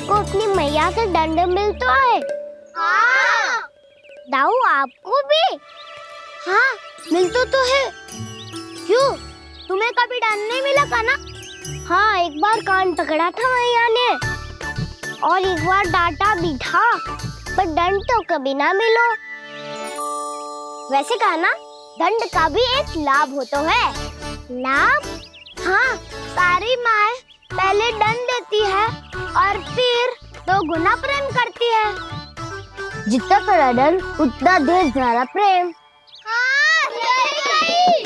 आपको अपनी मैया से दंड मिल तो है? हाँ। दाऊ आपको भी? हाँ मिल तो है। क्यों, तुम्हें कभी दंड नहीं मिला का ना? हाँ एक बार कान पकड़ा था मैया ने और एक बार डांटा भी था, पर दंड तो कभी ना मिलो। वैसे कहा ना, दंड का भी एक लाभ हो तो है। लाभ? हाँ, सारी माँ पहले दंड देती है और फिर 2 गुना प्रेम करती है। जितना बड़ा दंड उतना देर ज्यादा प्रेम। हाँ, सही।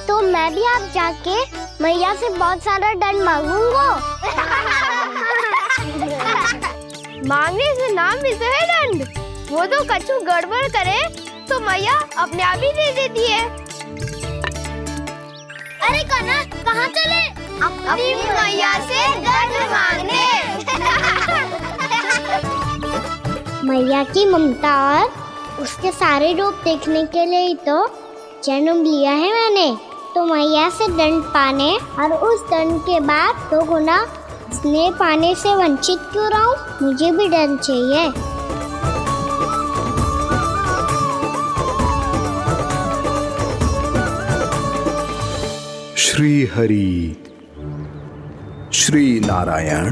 तो मैं भी आप जाके मैया से बहुत सारा दंड मांगूंगा। मांगने से नाम मिलता है दंड। वो तो कछु गड़बड़ करे तो मैया अपने आप ही दे देती है। अरे कना, कहाँ चले? अपनी मैया से दंड मांगने। मैया की ममता और उसके सारे रूप देखने के लिए ही तो जन्म लिया है मैंने। तो मैया से दंड पाने और उस दंड के बाद 2 गुना स्नेह पाने से वंचित क्यों रहूं? मुझे भी दंड चाहिए। श्री हरि श्री नारायण।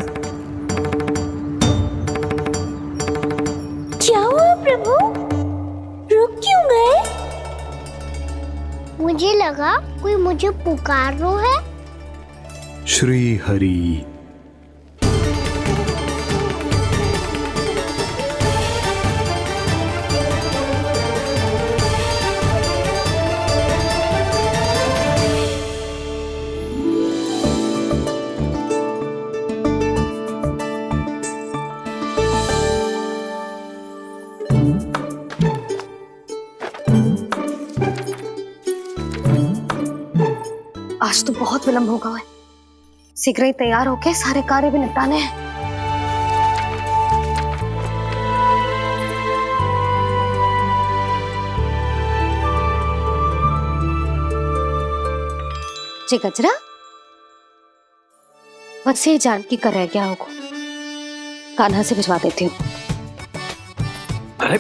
क्या हुआ प्रभु, रुक क्यों गए? मुझे लगा कोई मुझे पुकार रहा है। श्री हरि। आज तो बहुत विलंब होगा है। शीघ्र ही तैयार होके सारे कार्य भी निपटाने हैं। जी गजरा, बस ये जानकी कर रह गया होगा, कान्हा से भिजवा देती हूँ। अरे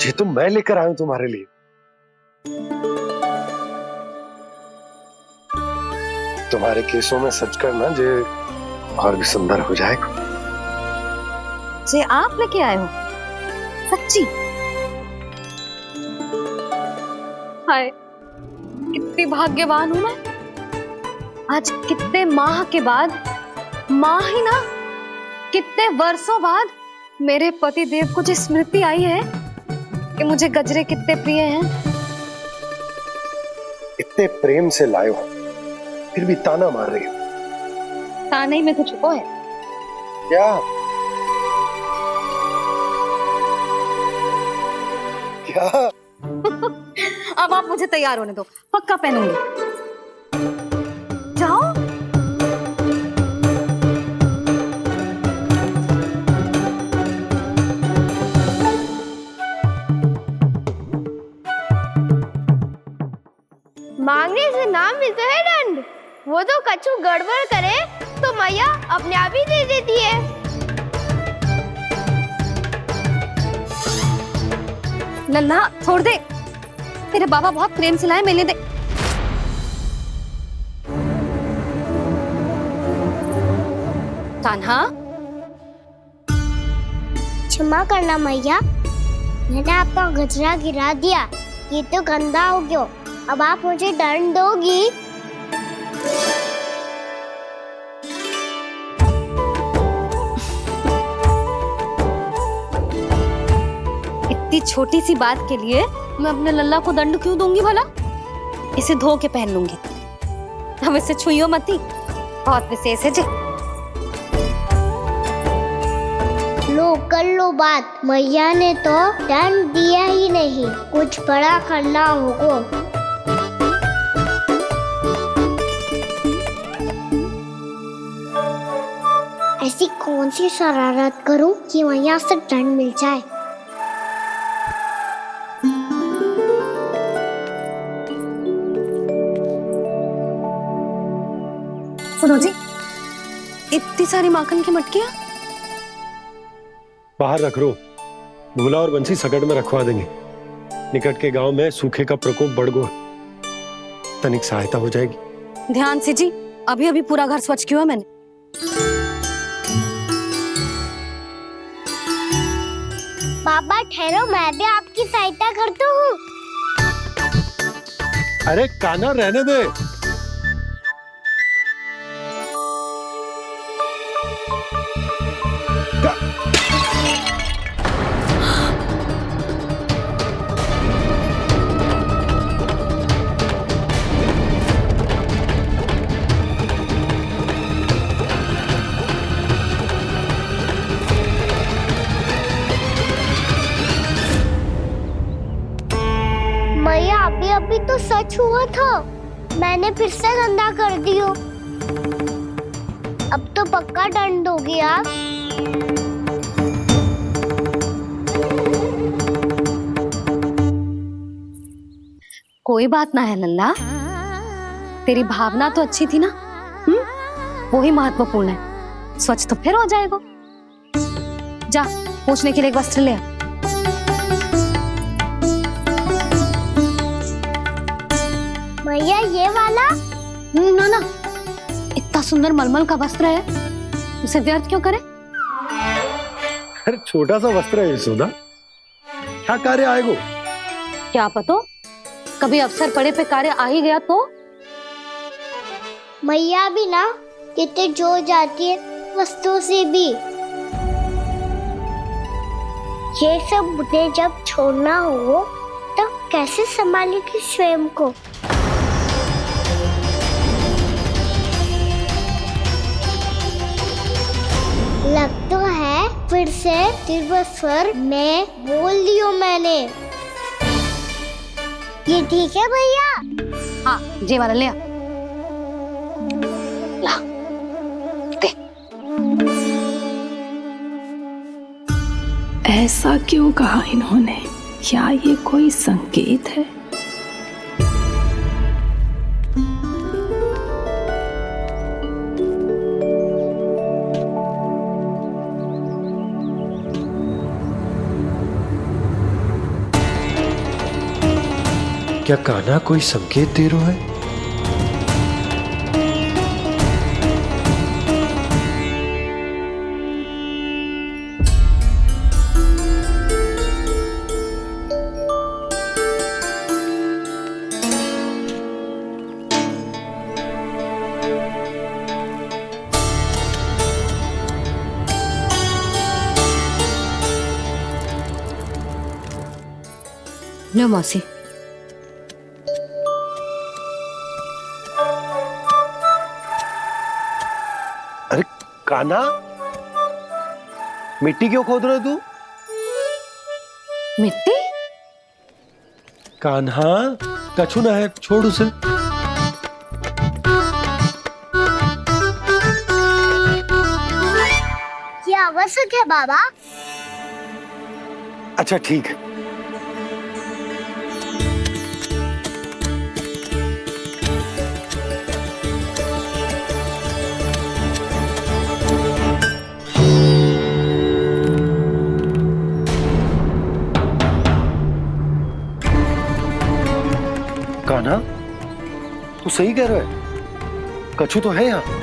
ये तो मैं लेकर आया हूं तुम्हारे लिए। तुम्हारे केसों में सच करना जे और भी सुंदर हो जाएगा। जे आप लेके आए हो? सच्ची? हाय, कितनी भाग्यवान हूं मैं। आज कितने माह के बाद, माह ही ना, कितने वर्षों बाद मेरे पति देव को जो स्मृति आई है कि मुझे गजरे कितने प्रिय हैं। इतने प्रेम से लाए हो, फिर भी ताना मार रही हो। ताने ही में कुछ छुपो है क्या? क्या? अब आप मुझे तैयार होने दो, पक्का पहनूंगी। जाओ। मांगने से नाम मिलता है दंड। वो तो कछु गड़बड़ करे तो मैया अपने आप ही दे देती है। लल्ला छोड़ दे, तेरे बाबा बहुत प्रेम से लाए, मिलने दे। कान्हा, क्षमा करना मैया, मैंने आपका गजरा गिरा दिया। ये तो गंदा हो गया। अब आप मुझे दंड दोगी? इतनी छोटी सी बात के लिए मैं अपने लल्ला को दंड क्यों दूंगी भला? इसे धो के पहन लूंगी। अब इसे छुइयो मती, बहुत विशेष है जी। लो कर लो बात, मैया ने तो दंड दिया ही नहीं, कुछ बड़ा करना होगा। ऐसी कौन सी शरारत करूं कि मैया से दंड मिल जाए? सुनो जी, इतनी सारी माखन की मटकियां बाहर रख रो, भूला और बंसी सकट में रखवा देंगे। निकट के गांव में सूखे का प्रकोप बढ़ गो, तनिक सहायता हो जाएगी। ध्यान से जी, अभी अभी पूरा घर स्वच्छ किया मैंने। पापा ठहरो, मैं भी आपकी सहायता करता हूँ। अरे कान्हा रहने दे। मैया अभी अभी तो सच हुआ था, मैंने फिर से गंदा कर दियो। अब तो पक्का दंड हो गया। कोई बात ना है लल्ला, तेरी भावना तो अच्छी थी ना, वो ही महत्वपूर्ण है। स्वच्छ तो फिर हो जाएगा। जा पूछने के लिए एक वस्त्र ले आ। मैया ये वाला? ना ना, इतना सुंदर मलमल का वस्त्र है, उसे व्यर्थ क्यों करे? अरे छोटा सा वस्त्र है यशोदा, क्या कार्य आएगो? क्या पता, कभी अवसर पड़े पे कार्य आ ही गया तो। मैया भी ना कितने जो जाती है वस्तुओं से भी। ये सब मुझे जब छोड़ना हो तो कैसे संभालेगी स्वयं को? लग तो है फिर से तीव्र स्वर में बोल दियो मैंने। ये ठीक है भैया? हाँ, जे वाला ले आ। ला, दे। ऐसा क्यों कहा इन्होंने? क्या ये कोई संकेत है? क्या कान्हा कोई संकेत दे रहा है? लो मौसी। अरे कान्हा, मिट्टी क्यों खोद रहे तू? मिट्टी? कान्हा, कछु ना है, छोड़ उसे। ये आवश्यक है बाबा। अच्छा ठीक है। कान्हा, तू सही कह रहा है, कछु तो है यहाँ।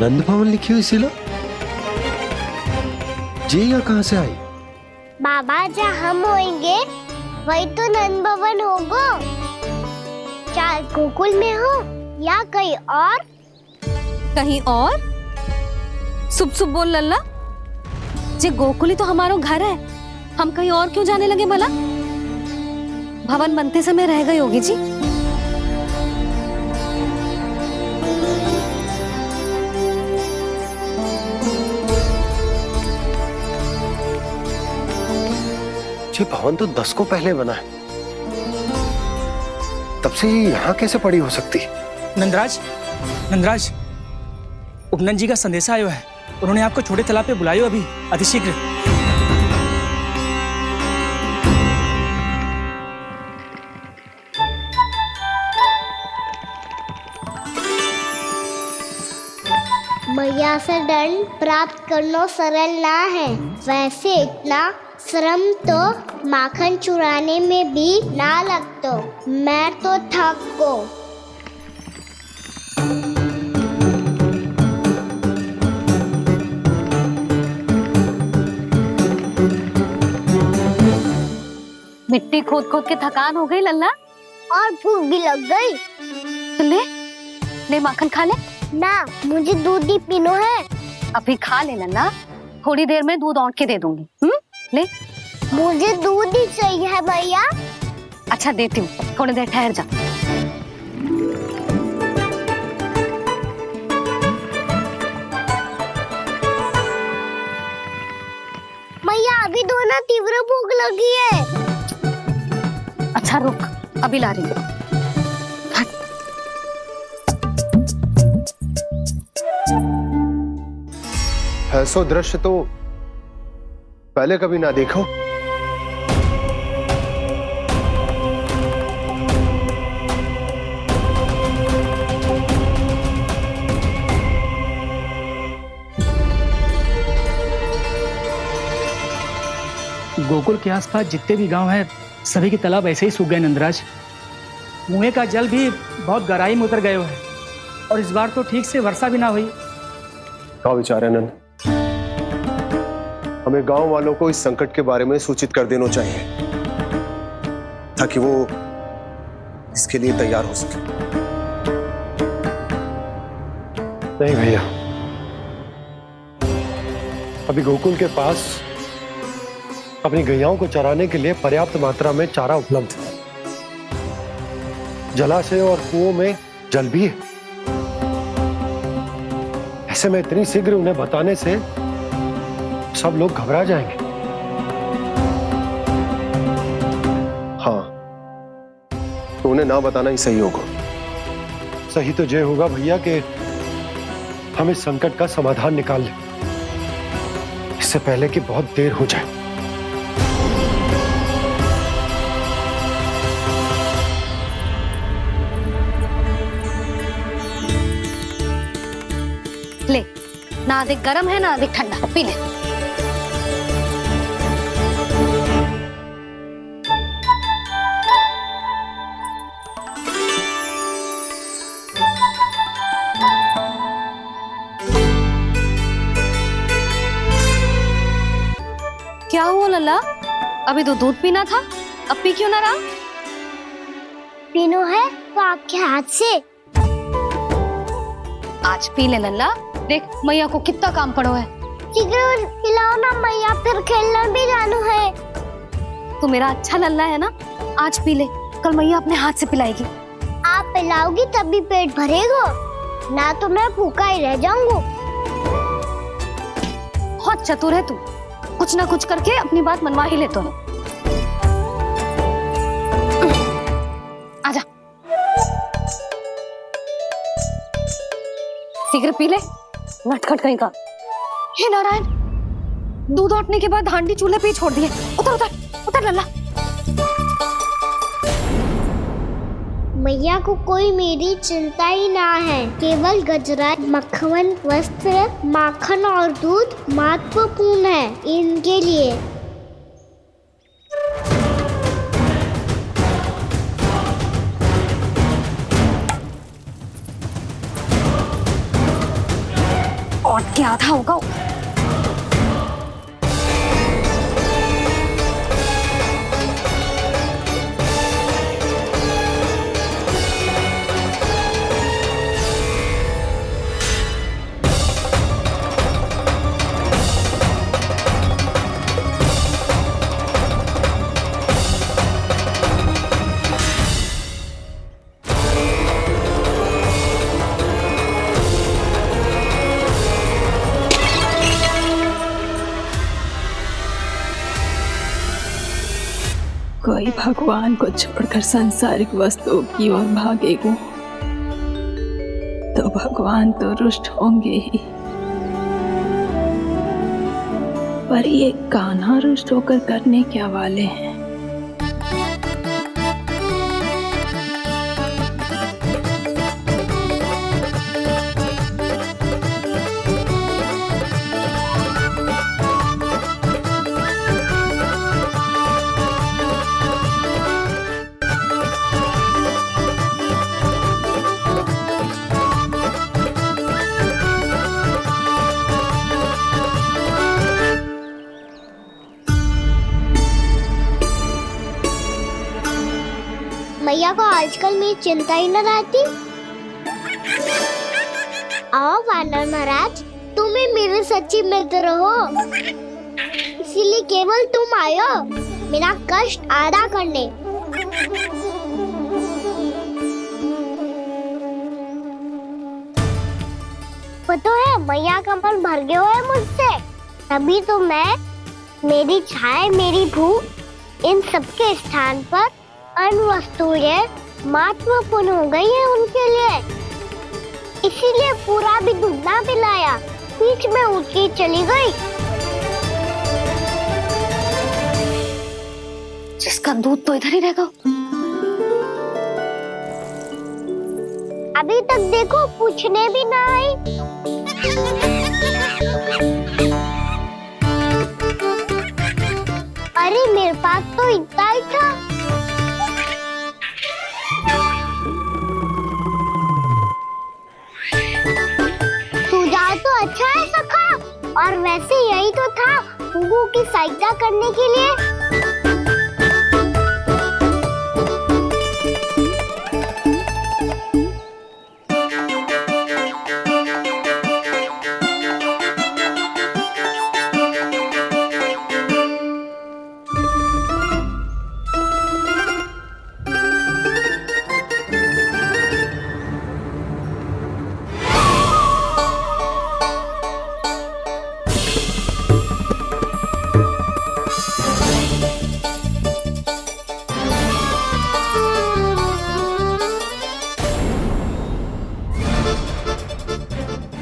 नंद भवन लिखी हुई सिला, जी या कहां से आई? बाबा जहाँ हम होंगे वही तो नंद भवन होगा। चाहे गोकुल में हो या कहीं और। कहीं और? सुब सुब बोल लल्ला, जे गोकुली तो हमारो घर है, हम कहीं और क्यों जाने लगे भला? भवन बनते समय रह गई होगी जी। ये भवन तो 10 को पहले बना है, तब से ये यहाँ कैसे पड़ी हो सकती? नंदराज, नंदराज, उपनंद जी का संदेशा आयो है। उन्होंने आपको छोटे तालाब पे बुलायो अभी अतिशीघ्र। मैया से दंड प्राप्त करना सरल ना है। वैसे इतना श्रम तो माखन चुराने में भी ना लगतो। मैं तो थक गो। मिट्टी खोद खोद के थकान हो गई लल्ला, और भूख भी लग गई। तो ले माखन खा ले। ना, मुझे दूध ही पीनो है। अभी खा ले लल्ला, थोड़ी देर में दूध औंट के दे दूंगी। ले। मुझे दूध ही चाहिए है भैया। अच्छा देती हूँ, थोड़ी देर ठहर जा। मैया अभी दोनों तीव्र भूख लगी है। अच्छा रुक, अभी ला रही हूँ। ऐसा दृश्य तो पहले कभी ना देखो। गोकुल के आसपास जितने भी गांव हैं, सभी के तालाब ऐसे ही सूख गए नंदराज। कुएं का जल भी बहुत गहराई में उतर गयो है, और इस बार तो ठीक से वर्षा भी ना हुई। क्या विचार है नंद? हमें गांव वालों को इस संकट के बारे में सूचित कर देना चाहिए, ताकि वो इसके लिए तैयार हो सके। नहीं भैया, अभी गोकुल के पास अपनी गैयाओं को चराने के लिए पर्याप्त मात्रा में चारा उपलब्ध है। जलाशय और कुओं में जल भी है। ऐसे में इतनी शीघ्र उन्हें बताने से सब लोग घबरा जाएंगे। हाँ, तो उन्हें ना बताना ही सही होगा। सही तो ये होगा भैया कि हम इस संकट का समाधान निकाल लें, इससे पहले कि बहुत देर हो जाए। ले, ना अधिक गर्म है ना अधिक ठंडा, पी ले। क्या हुआ लल्ला? अभी तो दूध पीना था, अब पी क्यों ना रहा? पीनो है तो आपके हाथ से। आज पी ले लल्ला, देख मैया को कितना काम पड़ो है। शीघ्र खिलाओ ना मैया, फिर खेलने भी जानो है। तू मेरा अच्छा लल्ला है ना, आज पी ले, कल मैया अपने हाथ से पिलाएगी। आप पिलाओगी तभी पेट भरेगा, ना तो मैं भूखा ही रह जाऊंगा। बहुत चतुर है तू, कुछ ना कुछ करके अपनी बात मनवा ही लेता है। आजा, शीघ्र पी ले, नटखट कहीं का। हे नारायण, दूध औटने के बाद हांडी चूल्हे पे ही छोड़ दिए। उतर उतर उतर लल्ला। मैया को कोई मेरी चिंता ही ना है। केवल गजरा, मक्खन, वस्त्र, माखन और दूध महत्वपूर्ण है इनके लिए। और क्या था होगा। कोई भगवान को छोड़कर सांसारिक वस्तुओं की ओर भागेगा तो भगवान तो रुष्ट होंगे ही, पर ये कान्हा रुष्ट होकर करने क्या वाले हैं? मैया को आजकल मेरी चिंता ही न रहती। आओ वानर महाराज, तुम ही मेरे सच्ची मित्र हो, इसीलिए केवल तुम आयो मेरा कष्ट आधा करने। पता है मैया का मन भर गया है मुझसे, तभी तो मैं, मेरी छाया, मेरी भूख, इन सबके स्थान पर अन्य वस्तुएं महत्वपूर्ण हो गई है उनके लिए। इसीलिए पूरा भी दूध ना पिलाया, बीच में उठ के चली गई। जिसका दूध तो इधर ही रहेगा। अभी तक देखो पूछने भी ना आई। अरे मेरे पास तो इतना ही था। सुझाव तो अच्छा है सखा, और वैसे यही तो था हुगू की सहायता करने के लिए।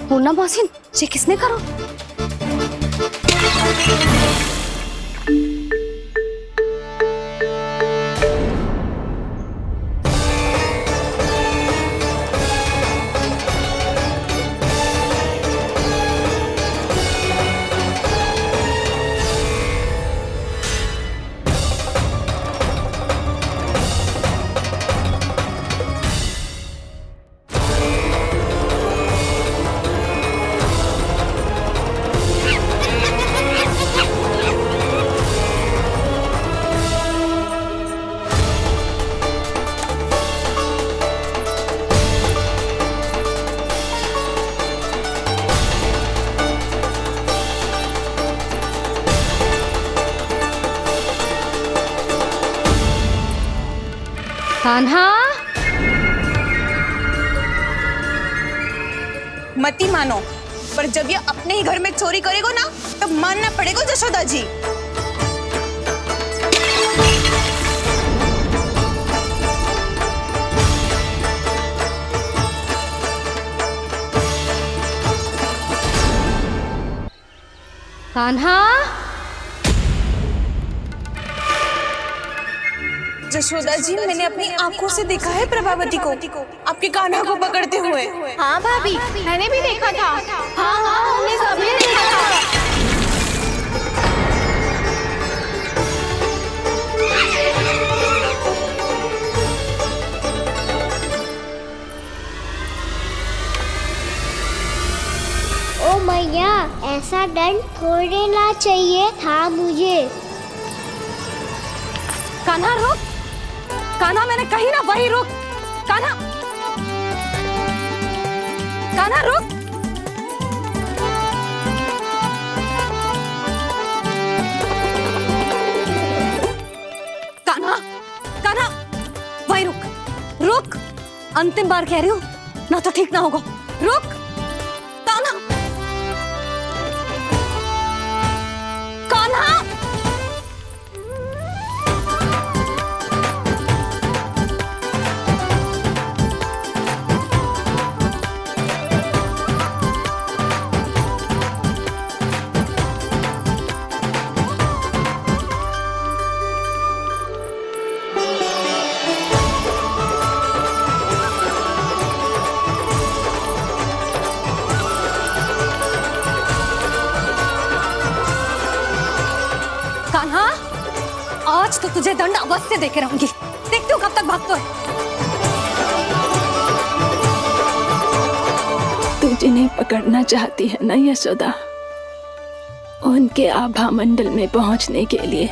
पूर्णा मौसी, ये किसने करो? कान्हा, मती मानो, पर जब ये अपने ही घर में चोरी करेगो ना, तब मानना पड़ेगा जशोदा जी। कान्हा, जशोदा जी, मैंने अपनी आंखों से देखा है प्रभावती को आपके कान्हा को पकड़ते हुए। हाँ भाभी, मैंने भी देखा था। हाँ हाँ, हमने सभी ने देखा था। ओ मैया, ऐसा दंड थोड़े ना चाहिए था मुझे। कान्हा रुक, कान्हा, मैंने कही ना वही रुक। कान्हा, कान्हा रुक। कान्हा, कान्हा, वही रुक, रुक। अंतिम बार कह रही हूँ, ना तो ठीक ना होगा। रुक कान्हा, कान्हा। आज तो तुझे दंड अवश्य देके रहूंगी। देखती हूँ कब तक भागते हो। तू जिन्हें पकड़ना चाहती है ना यशोदा, उनके आभा मंडल में पहुंचने के लिए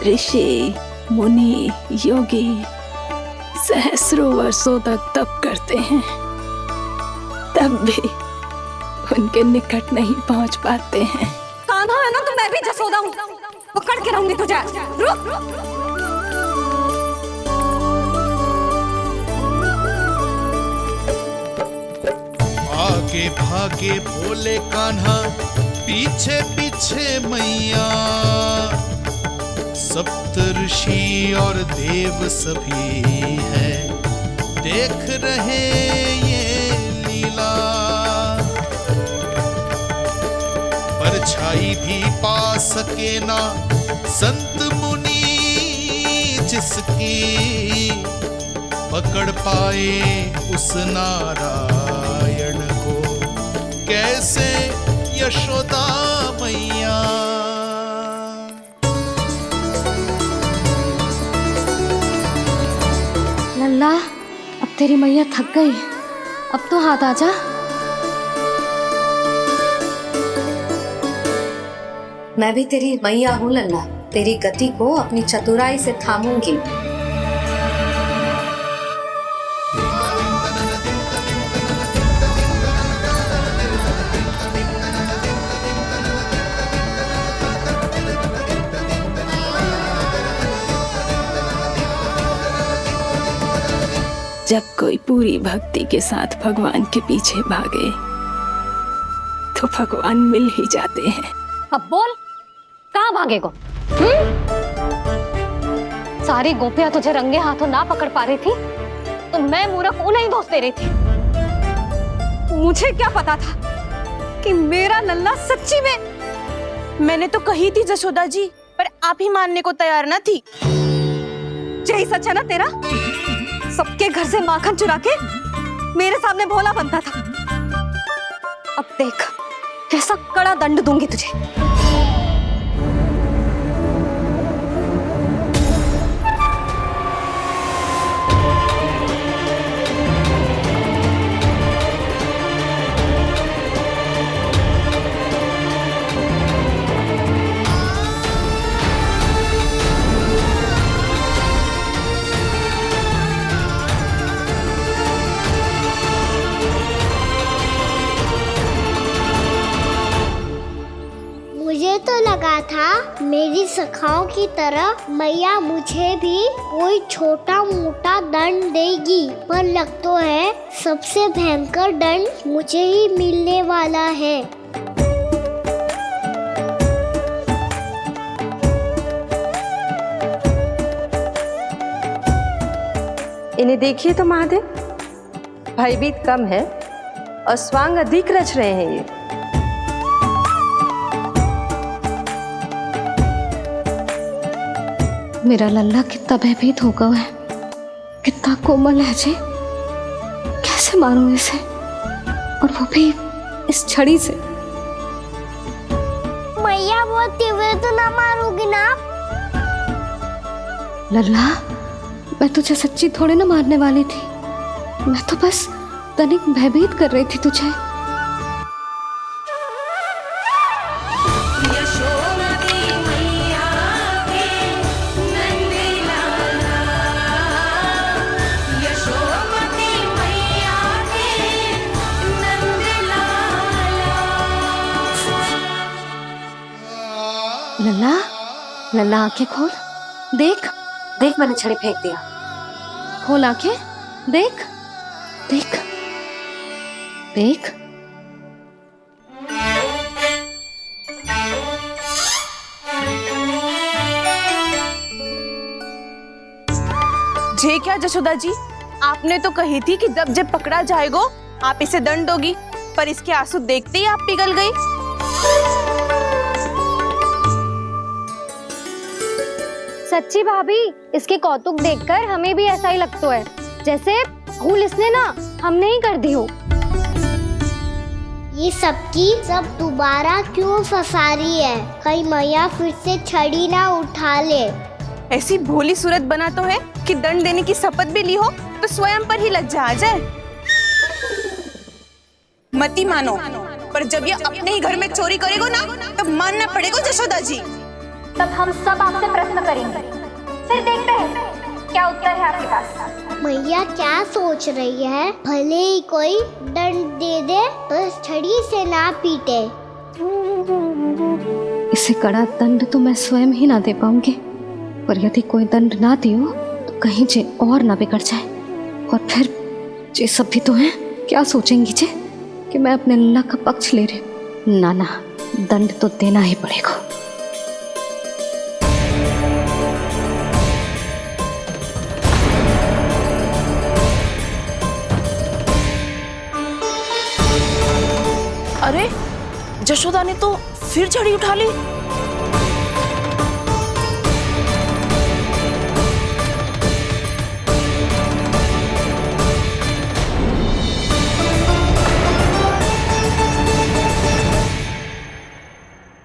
ऋषि, मुनि, योगी सहस्रों वर्षों तक तप करते हैं, तब भी उनके निकट नहीं पहुंच पाते हैं। कान्हा है ना, तो मैं भी जसोदा हूँ, पकड़ के रहूंगी तुझे। रुक। आगे भागे बोले कान्हा, पीछे पीछे मैया, सप्तऋषि और देव सभी हैं, देख रहे ये लीला। परछाई भी पा सके ना संत मुनि जिसकी, पकड़ पाए उस नारायण को कैसे यशोदा मैया। लल्ला, अब तेरी मैया थक गई, अब तो हाथ आजा। मैं भी तेरी मैया हूँ लल्ला, तेरी गति को अपनी चतुराई से थामूंगी। जब कोई पूरी भक्ति के साथ भगवान के पीछे भागे तो भगवान मिल ही जाते हैं। अब बोल, कहाँ भागेगो? सारी गोपियां तुझे रंगे हाथों ना पकड़ पा रही थी तो मैं मूर्ख उन्हें ही दोष दे रही थी। मुझे क्या पता था कि मेरा लल्ला सच्ची में। मैंने तो कही थी जसोदा जी, पर आप ही मानने को तैयार ना थी। यही सच है ना तेरा? सबके घर से माखन चुरा के मेरे सामने भोला बनता था। अब देख कैसा कड़ा दंड दूंगी तुझे। मुझे तो लगा था मेरी सखाओं की तरह मैया मुझे भी कोई छोटा मोटा दंड देगी, पर लग तो है सबसे भयंकर दंड मुझे ही मिलने वाला है। इन्हें देखिए तो महादेव, भयभीत कम है और स्वांग अधिक रच रहे हैं ये। मेरा लल्ला कितना भयभीत होगा है, कितना कोमल है जी। कैसे मारूं इसे, और वो भी इस छड़ी से। मैया बहुत तीव्र तो ना मारोगी ना? लल्ला, मैं तुझे सच्ची थोड़े ना मारने वाली थी, मैं तो बस तनिक भयभीत कर रही थी तुझे। लल्ला, लल्ला आंखें खोल, देख देख मैंने छड़ी फेंक दिया। खोल आंखें, देख देख देख। जे क्या जसोदा जी, आपने तो कही थी कि जब जब पकड़ा जाएगा आप इसे दंड दोगी, पर इसके आंसू देखते ही आप पिघल गई। सच्ची भाभी, इसके कौतुक देखकर हमें भी ऐसा ही लगता है जैसे भूल इसने ना हमने ही कर दी हो। ये सबकी सब दोबारा क्यों फंसा रही है? कहीं मैया फिर से छड़ी ना उठा ले। ऐसी भोली सूरत बना तो है कि दंड देने की शपथ भी ली हो तो स्वयं पर ही लज्जा आ जाए। मती मानो, पर जब ये अपने ही घर में चोरी करेगो ना तब मानना पड़ेगा जशोदा जी। तब हम सब आपसे प्रश्न करेंगे, फिर देखते हैं क्या उत्तर है आपके पास। मैया क्या सोच रही है? भले ही कोई दंड दे दे, बस छड़ी से ना पीटे। इसे कड़ा दंड तो मैं स्वयं ही ना दे पाऊंगी, पर यदि कोई दंड ना दियो तो कहीं जे और ना बिगड़ जाए, और फिर जे सब भी तो हैं, क्या सोचेंगी जे कि मैं अपने अल्लाह का पक्ष ले रही हूँ। ना ना, दंड तो देना ही पड़ेगा। अरे जशोदा ने तो फिर छड़ी उठा ली।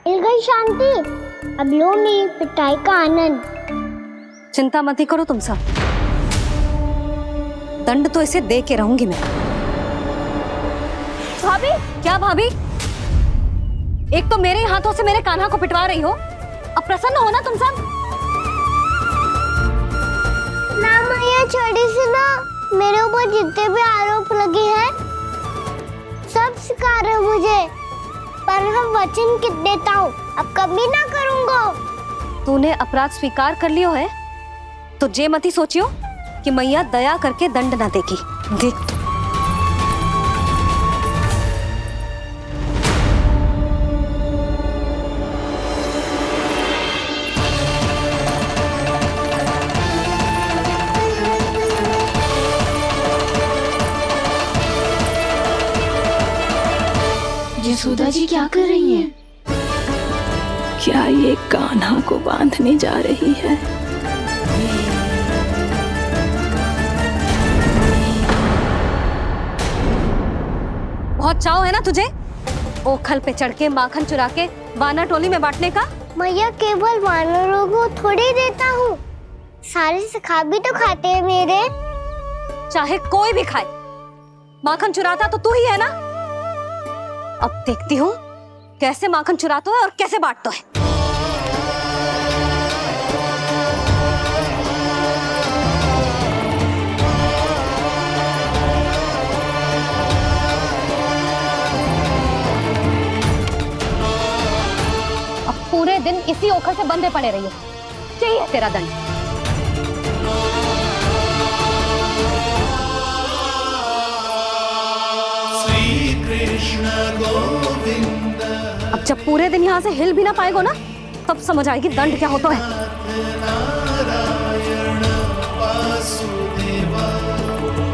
मिल गई शांति, अब लो मेरी पिटाई का आनंद। चिंता मत ही करो तुम सब, दंड तो इसे दे के रहूंगी मैं। भाभी? क्या भाभी? एक तो मेरे हाथों से मेरे कान्हा को पिटवा रही हो, अब प्रसन्न हो ना तुम सब? ना मैया, छड़ी से ना मेरे ऊपर जितने भी आरोप लगे हैं सब स्वीकार है मुझे, पर मैं वचन देता हूँ अब कभी ना करूँगा। तूने अपराध स्वीकार कर लियो है तो जे मत ही सोचियो कि मैया दया करके दंड ना देगी। देख तू। यशोदा जी क्या कर रही हैं? क्या ये कान्हा को बांधने जा रही है? बहुत चाव है ना तुझे ओखल पे चढ़ के माखन चुरा के वानर टोली में बांटने का? मैया, केवल वानरों को थोड़ी देता हूँ, सारे सखा भी तो खाते हैं मेरे। चाहे कोई भी खाए, माखन चुराता तो तू ही है ना। अब देखती हूँ कैसे माखन चुराता है और कैसे बांटता है। अब पूरे दिन इसी ओखल से बंधे पड़े रहिए, चाहिए तेरा दंड। अब जब पूरे दिन यहाँ से हिल भी ना पाएगो ना, तब समझ आएगी दंड क्या होता है।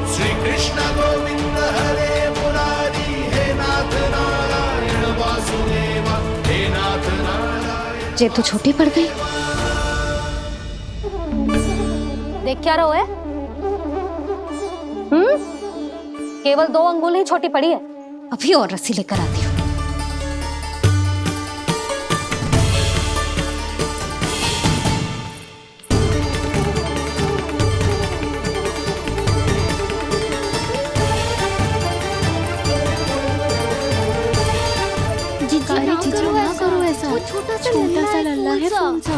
श्री कृष्ण गोविंद हरे मुरारी, हे नाथ नारायण वासुदेवा, हे नाथ नारायण। जे तो छोटी पड़ गई। देख क्या रहो है? केवल 2 अंगुल ही छोटी पड़ी है, अभी और रस्सी लेकर आती हूँ। जीजू ना करो ऐसा, छोटा सा लल्ला है कौन सा?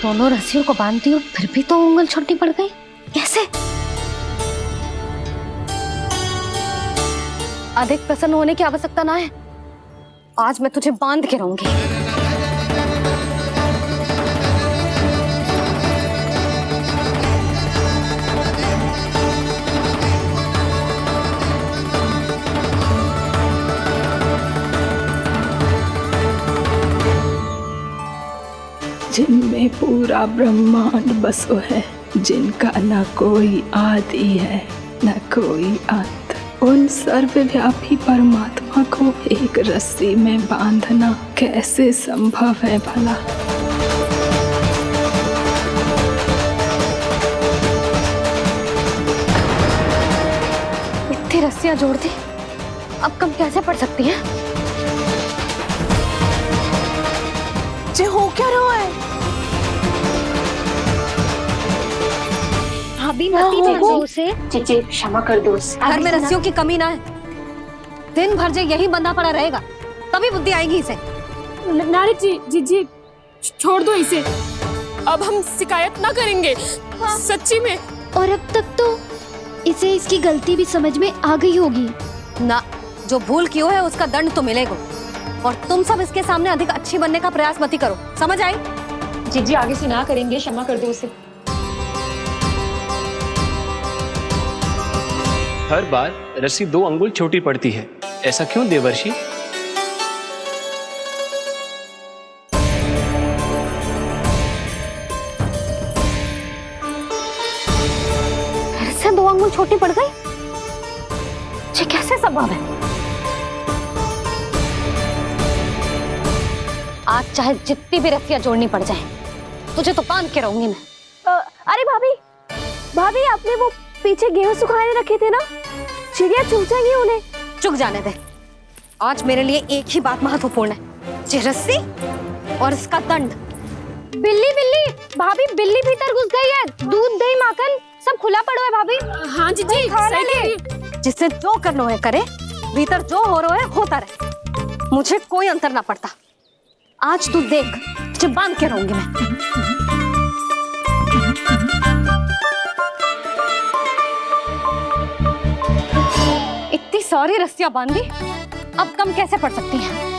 दोनों रस्सियों को बांधती हूँ, फिर भी तो उंगल छोटी पड़ गई। कैसे? अधिक प्रसन्न होने की आवश्यकता ना है, आज मैं तुझे बांध के रहूंगी। जिनमें पूरा ब्रह्मांड बसो है। जिनका न कोई आदि है न कोई अंत, उन सर्वव्यापी परमात्मा को एक रस्सी में बांधना कैसे संभव है भला? इतनी रस्सियां जोड़ दी, अब कम कैसे पड़ सकती हैं? जे हो क्या रहा है? भाभी मती जानो से जीजी क्षमा कर दो उसे। घर में रस्सियों की कमी ना है। दिन भर जो यही बंधा पड़ा रहेगा तभी बुद्धि आएगी इसे। नारी जी जीजी छोड़ दो इसे, अब हम शिकायत ना करेंगे। सच्ची में। और अब तक तो इसे इसकी गलती भी समझ में आ गई होगी ना। जो भूल की है उसका दंड तो मिलेगा, और तुम सब इसके सामने अधिक अच्छी बनने का प्रयास मत ही करो, समझ आई? जीजी आगे से ना करेंगे, क्षमा कर दो उसे। हर बार रस्सी 2 अंगुल छोटी पड़ती है, ऐसा क्यों देवर्षि? फिर से 2 अंगुल छोटी पड़ गई? ये कैसे संभव है? आज चाहे जितनी भी रस्सियां जोड़नी पड़ जाए, तुझे तो बांध के रहूंगी मैं। अरे भाभी भाभी, आपने वो पीछे गेहूं सुखाने रखे थे ना, चिड़िया चुग जाएंगी उन्हें। चुग जाने दे। आज मेरे लिए एक ही बात महत्वपूर्ण है, ये रस्सी और इसका दंड। बिल्ली बिल्ली भाभी, बिल्ली भीतर घुस गई है। दूध दही माखन सब खुला पड़ा है भाभी। हाँ जीजी सही कह रही है। जिससे जो करना है करे, भीतर जो हो रहा है होता रहे, मुझे कोई अंतर ना पड़ता। आज तू देख, तुझे बांध के रहूंगी मैं। इतनी सारी रस्सियां बांधी, अब कम कैसे पड़ सकती हैं?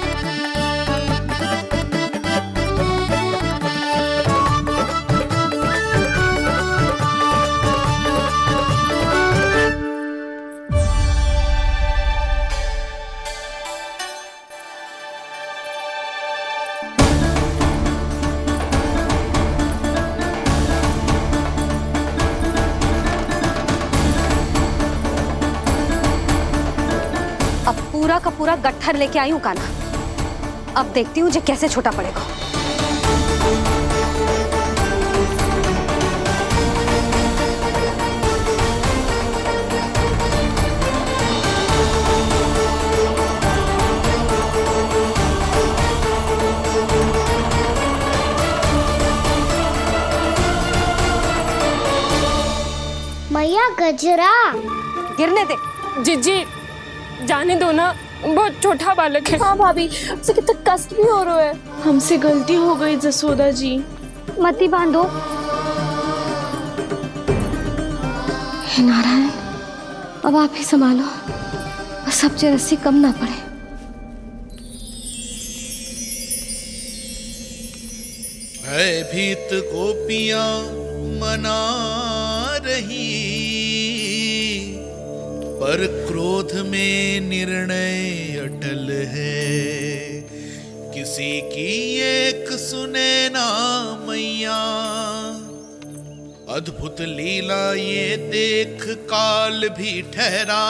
पूरा का पूरा गट्ठर लेके आई हूं काना। अब देखती हूँ जे कैसे छोटा पड़ेगा। मैया गजरा गिरने दे। जीजी जाने दो ना, बहुत छोटा बालक है। हाँ भाभी, उसे कितना कष्ट भी हो रहा है। हमसे गलती हो गई जसोदा जी। मती बांधो। हे नारायण, अब आप ही संभालो, बस अब जे रस्सी कम ना पड़े। भयभीत गोपियां मना रही, पर क्रोध में निर्णय अटल है। किसी की एक सुने ना मैया, अद्भुत लीला ये देख काल भी ठहरा।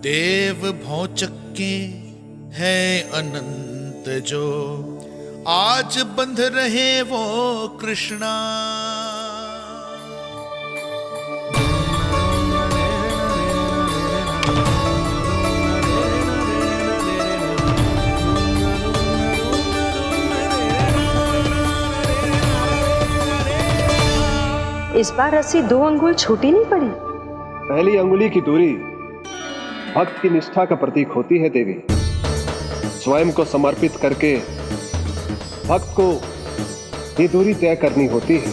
देव भौचक्के है अनंत जो, आज बंध रहे वो कृष्णा। इस बार रस्सी 2 अंगुल छोटी नहीं पड़ी। पहली अंगुली की दूरी भक्त की निष्ठा का प्रतीक होती है देवी। स्वयं को समर्पित करके भक्त को ये दूरी तय करनी होती है।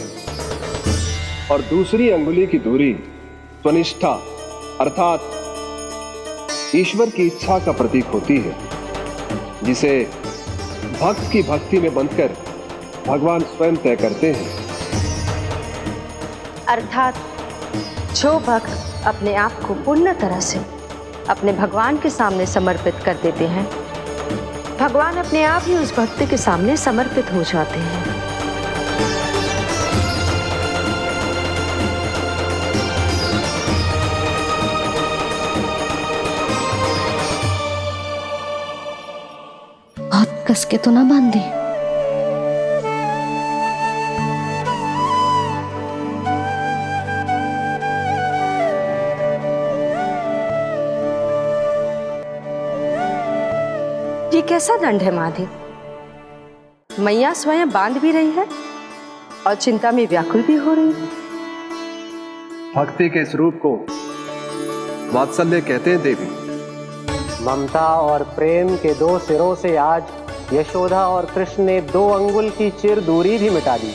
और दूसरी अंगुली की दूरी स्वनिष्ठा अर्थात ईश्वर की इच्छा का प्रतीक होती है, जिसे भक्त की भक्ति में बंधकर भगवान स्वयं तय करते हैं। अर्थात जो भक्त अपने आप को पूर्ण तरह से अपने भगवान के सामने समर्पित कर देते हैं, भगवान अपने आप ही उस भक्त के सामने समर्पित हो जाते हैं। कस के तो ना बांधी। ये कैसा दंड है माधी? मैया स्वयं बांध भी रही है और चिंता में व्याकुल भी हो रही है। भक्ति के इस रूप को वात्सल्य कहते हैं देवी। ममता और प्रेम के दो सिरों से आज यशोदा और कृष्ण ने 2 अंगुल की चिर दूरी भी मिटा दी।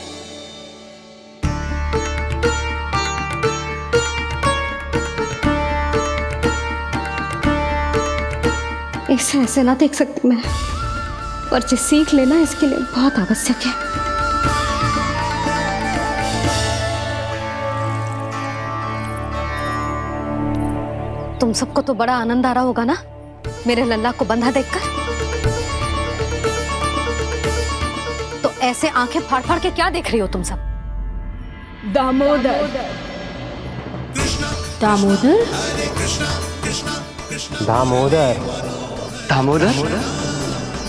इसे ऐसे ना देख सकती मैं, पर जो सीख लेना इसके लिए बहुत आवश्यक है। तुम सबको तो बड़ा आनंद आ रहा होगा ना मेरे लल्ला को बंधा देखकर। तो ऐसे आंखें फाड़ फाड़ के क्या देख रही हो तुम सब? दामोदर। दामोदर? दामोदर। दामोदर?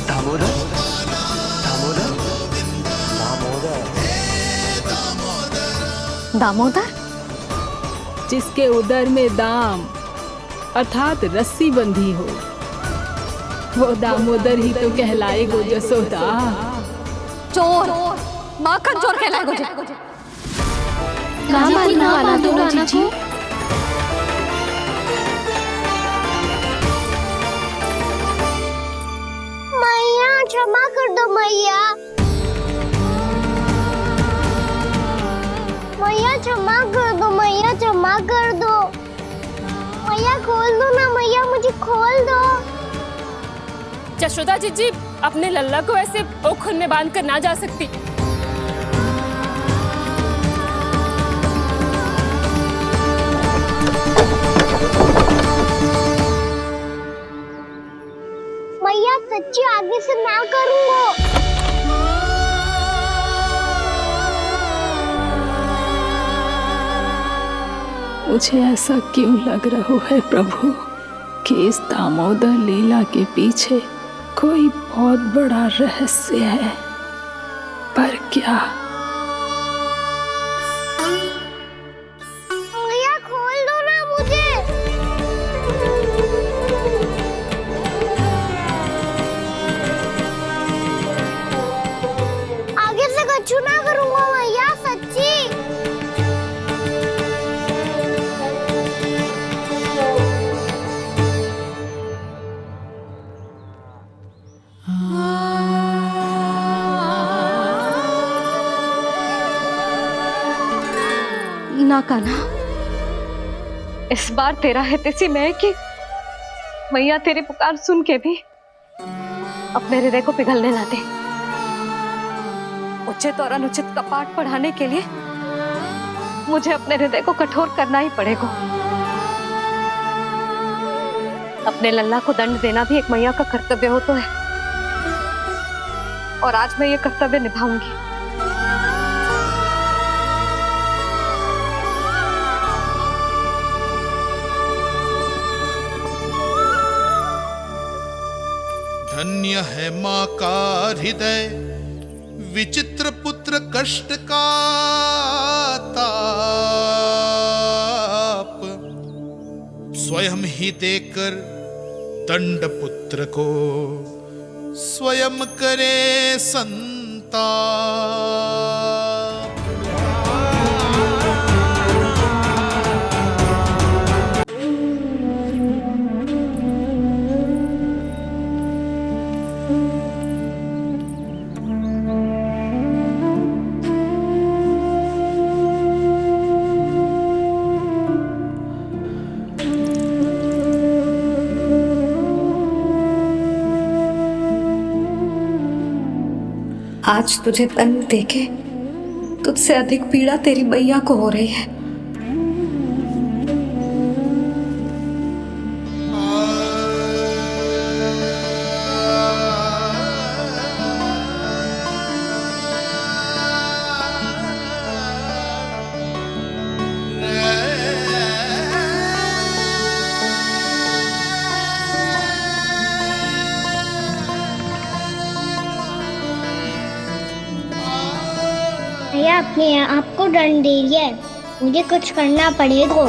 दामोदर? दामोदर? जिसके उदर में दाम अर्थात रस्सी बंधी हो, वो दामोदर ही तो कहलाएगो जसोदा। चोर, माखन चोर कहलाएगो जी। मैया क्षमा कर दो मैया। मैया क्षमा कर दो, मैया क्षमा कर दो। मैया खोल दो ना मैया, मुझे खोल दो। जशोदा जी अपने लल्ला को ऐसे ओखल में बांध कर ना जा सकती। मैया सच्ची आगे से ना करूंगा। मुझे ऐसा क्यों लग रहा है प्रभु कि इस दामोदर लीला के पीछे कोई बहुत बड़ा रहस्य है, पर क्या? मैया खोल दो ना मुझे। आगे से कछु ना करूंगा मैया, सच्ची। ना कान्हा, इस बार तेरा है तेसी मैं कि मैया तेरी पुकार सुन के भी अपने हृदय को पिघलने ना दे। उचित और अनुचित का पाठ पढ़ाने के लिए मुझे अपने हृदय को कठोर करना ही पड़ेगा। अपने लल्ला को दंड देना भी एक मैया का कर्तव्य हो तो है, और आज मैं ये कर्तव्य निभाऊंगी। धन्य है माँ का हृदय, विचित्र पुत्र कष्ट का ताप, स्वयं ही देकर दंड पुत्र को स्वयं करे संताप। आज तुझे दंड देके तुझसे अधिक पीड़ा तेरी मैया को हो रही है। भैया अपने आप को दंड दे रही है, मुझे कुछ करना पड़ेगा।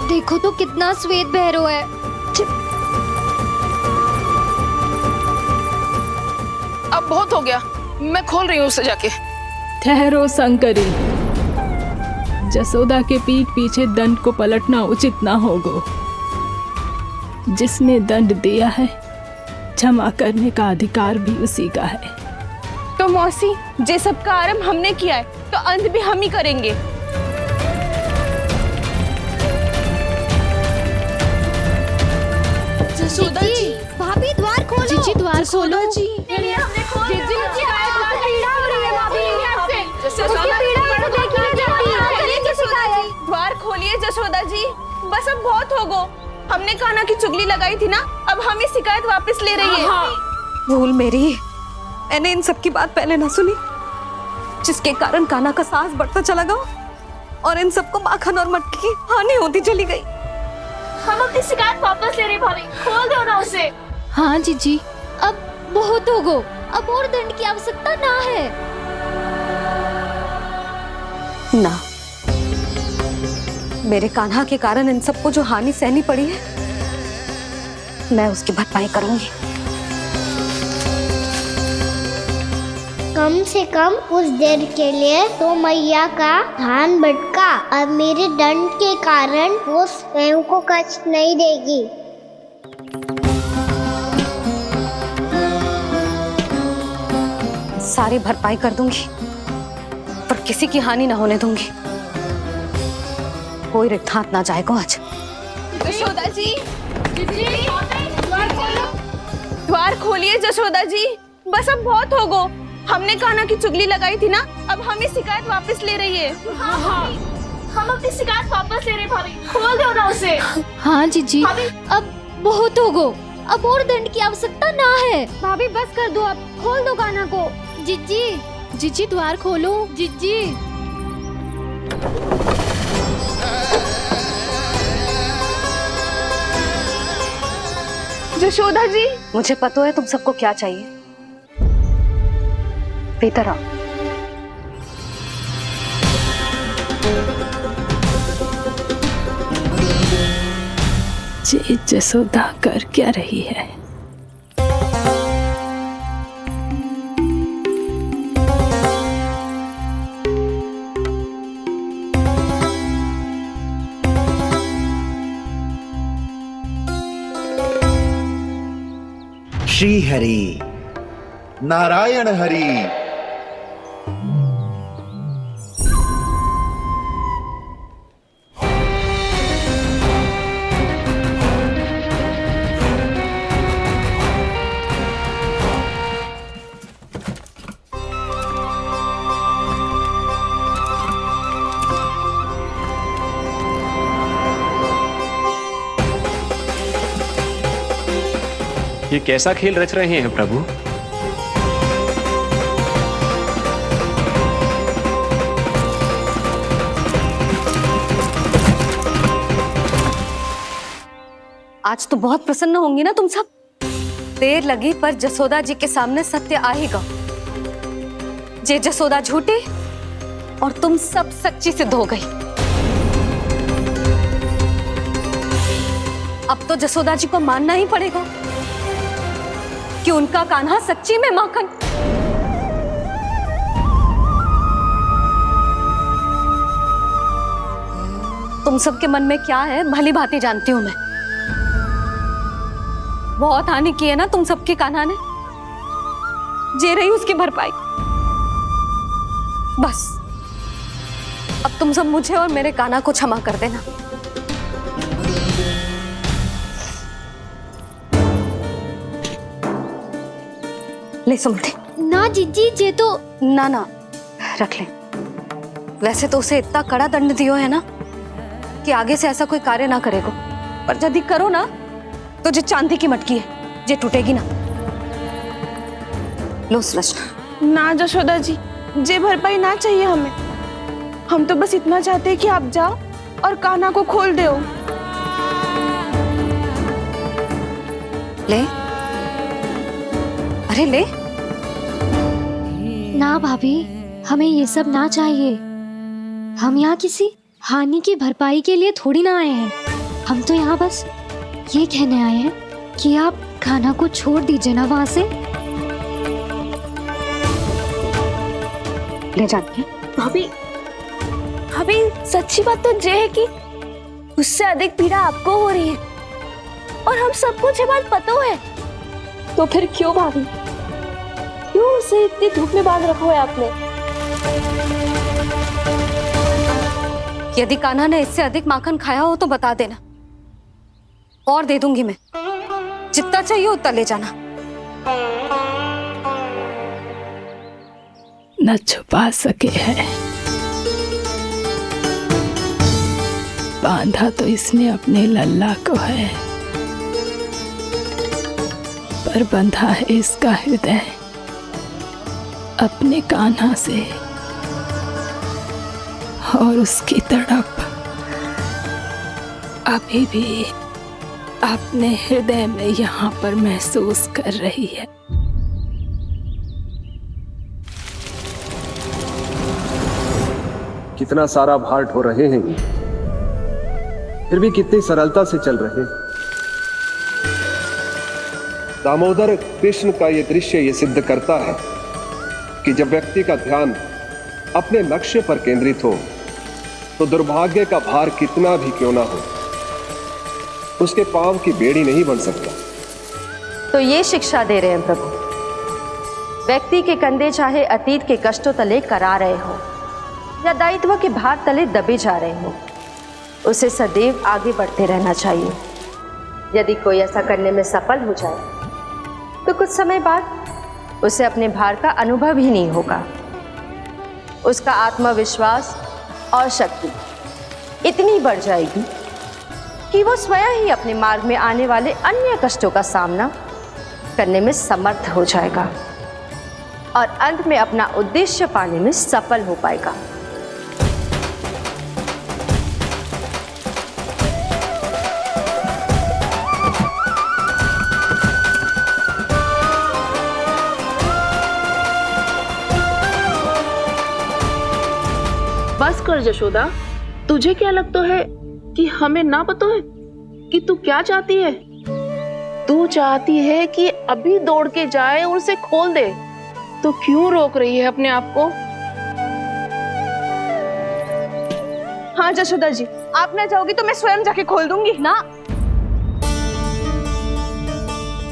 देखो तो कितना श्वेत भैरव है। अब बहुत हो गया, मैं खोल रही हूँ उसे जाके। ठहरो शंकरी, जसोदा के पीठ पीछे दंड को पलटना उचित ना होगा। जिसने दंड दिया है क्षमा करने का अधिकार भी उसी का है। तो मौसी, जे सब का आरंभ हमने किया है तो अंत भी हम ही करेंगे। जसोदा जी, भाभी द्वार खोलो। जीजी द्वार खोलो। जी द्वार खोलिए जसोदा जी, बस अब बहुत हो गो। हमने कान्हा की चुगली लगाई थी ना, अब हम ये शिकायत वापस ले रही है। भूल मेरी, मैंने इन सब की बात पहले ना सुनी, जिसके कारण कान्हा का साहस बढ़ता चला गया और इन सबको माखन और मटकी की हानि होती चली गई। हम अपनी शिकायत वापस ले रहे भाभी, खोल दो ना उसे। हाँ जीजी, अब बहुत हो गो, अब और दंड की आवश्यकता ना है। ना, मेरे कान्हा के कारण इन सबको जो हानि सहनी पड़ी है, मैं उसकी भरपाई करूंगी। कम से कम कुछ देर के लिए तो मैया का ध्यान भटका और मेरे दंड के कारण वो स्वयं को कष्ट नहीं देगी। सारी भरपाई कर दूंगी, पर किसी की हानि ना होने दूंगी। कोई रिक्त हाथ ना जाएगा आज। जसोदा जी, द्वार खोलिए जसोदा जी, बस अब बहुत हो गो। हमने कान्हा की चुगली लगाई थी ना, अब हम ये शिकायत वापस ले रही है। हम अपनी शिकायत वापस ले रहे भाभी, खोल दो ना उसे। हाँ जीजी, अब बहुत हो गो, अब और दंड की आवश्यकता ना है। भाभी बस कर दो, अब खोल दो कान्हा को। जीजी द्वार खोलो। जीजी जसोदा जी, मुझे पता है तुम सबको क्या चाहिए। भीतर आओ। जी जसोदा कर क्या रही है? श्री हरि नारायण हरि। ये कैसा खेल रच रहे हैं प्रभु? आज तो बहुत प्रसन्न होंगी ना तुम सब। देर लगी पर जसोदा जी के सामने सत्य आएगा। जे जसोदा झूठी और तुम सब सच्ची सिद्ध हो गई। अब तो जसोदा जी को मानना ही पड़ेगा कि उनका कान्हा सच्ची में माखन। तुम सबके मन में क्या है भली भांति जानती हूं मैं। बहुत हानि की है ना तुम सबके कान्हा ने, जे रही उसकी भरपाई। बस अब तुम सब मुझे और मेरे कान्हा को क्षमा कर देना। ले सुमते। ना जीजी, जे तो ना रख ले। वैसे तो उसे इतना कड़ा दंड दियो है ना कि आगे से ऐसा कोई कार्य ना करेगा। पर यदि करो ना तो जे चांदी की मटकी है जे टूटेगी ना। लो सुलक्षणा। ना यशोदा जी, जे भरपाई ना चाहिए हमें। हम तो बस इतना चाहते हैं कि आप जाओ और कान्हा को खोल दो। ले, अरे ले। ना भाभी, हमें ये सब ना चाहिए। हम यहाँ किसी हानि की भरपाई के लिए थोड़ी ना आए हैं। हम तो यहाँ बस ये कहने आए हैं कि आप कान्हा को छोड़ दीजिए ना वहां से। ले जाती है भाभी। भाभी, सच्ची बात तो ये है कि उससे अधिक पीड़ा आपको हो रही है और हम सबको ये बात पता है। तो फिर क्यों भाभी, क्यों उसे इतनी धूप में बांध रखा है आपने? यदि कान्हा ने इससे अधिक माखन खाया हो तो बता देना, और दे दूंगी मैं। जितना चाहिए उतना ले जाना। न छुपा सके है, बांधा तो इसने अपने लल्ला को है, पर बंधा है इसका हृदय अपने कान्हा से, और उसकी तड़प अभी भी अपने हृदय में यहाँ पर महसूस कर रही है। कितना सारा भार ढो रहे हैं, फिर भी कितनी सरलता से चल रहे हैं। दामोदर कृष्ण का यह दृश्य ये सिद्ध करता है कि जब व्यक्ति का ध्यान अपने लक्ष्य पर केंद्रित हो तो दुर्भाग्य का भार कितना भी क्यों ना हो, उसके पांव की बेड़ी नहीं बन सकता। तो ये शिक्षा दे रहे हैं प्रभु। व्यक्ति के कंधे चाहे अतीत के कष्टों तले करा रहे हो या दायित्व के भार तले दबे जा रहे हो, उसे सदैव आगे बढ़ते रहना चाहिए। यदि कोई ऐसा करने में सफल हो जाए तो कुछ समय बाद उसे अपने भार का अनुभव ही नहीं होगा। उसका आत्मविश्वास और शक्ति इतनी बढ़ जाएगी कि वो स्वयं ही अपने मार्ग में आने वाले अन्य कष्टों का सामना करने में समर्थ हो जाएगा और अंत में अपना उद्देश्य पाने में सफल हो पाएगा। बस कर यशोदा, तुझे क्या लगता है कि हमें ना पता है कि तू क्या चाहती है? तू चाहती है कि अभी दौड़ के जाए और उसे खोल दे, तो क्यों रोक रही है अपने आप को? हाँ यशोदा जी, आप ना जाओगी तो मैं स्वयं जाके खोल दूंगी। ना,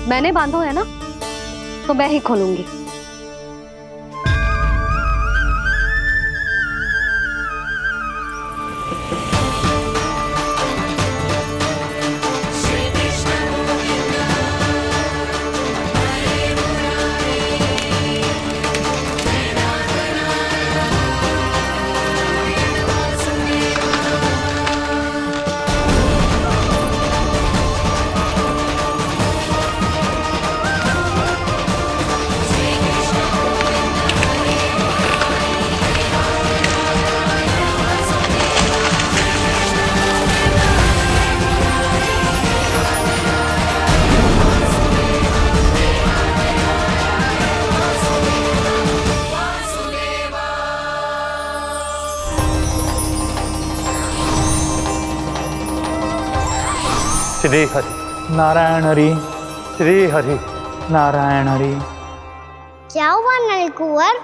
मैंने बांधो है ना, तो मैं ही खोलूंगी। श्री हरि नारायण हरि, श्री हरि नारायण हरि। क्या हुआ नलकुंवर?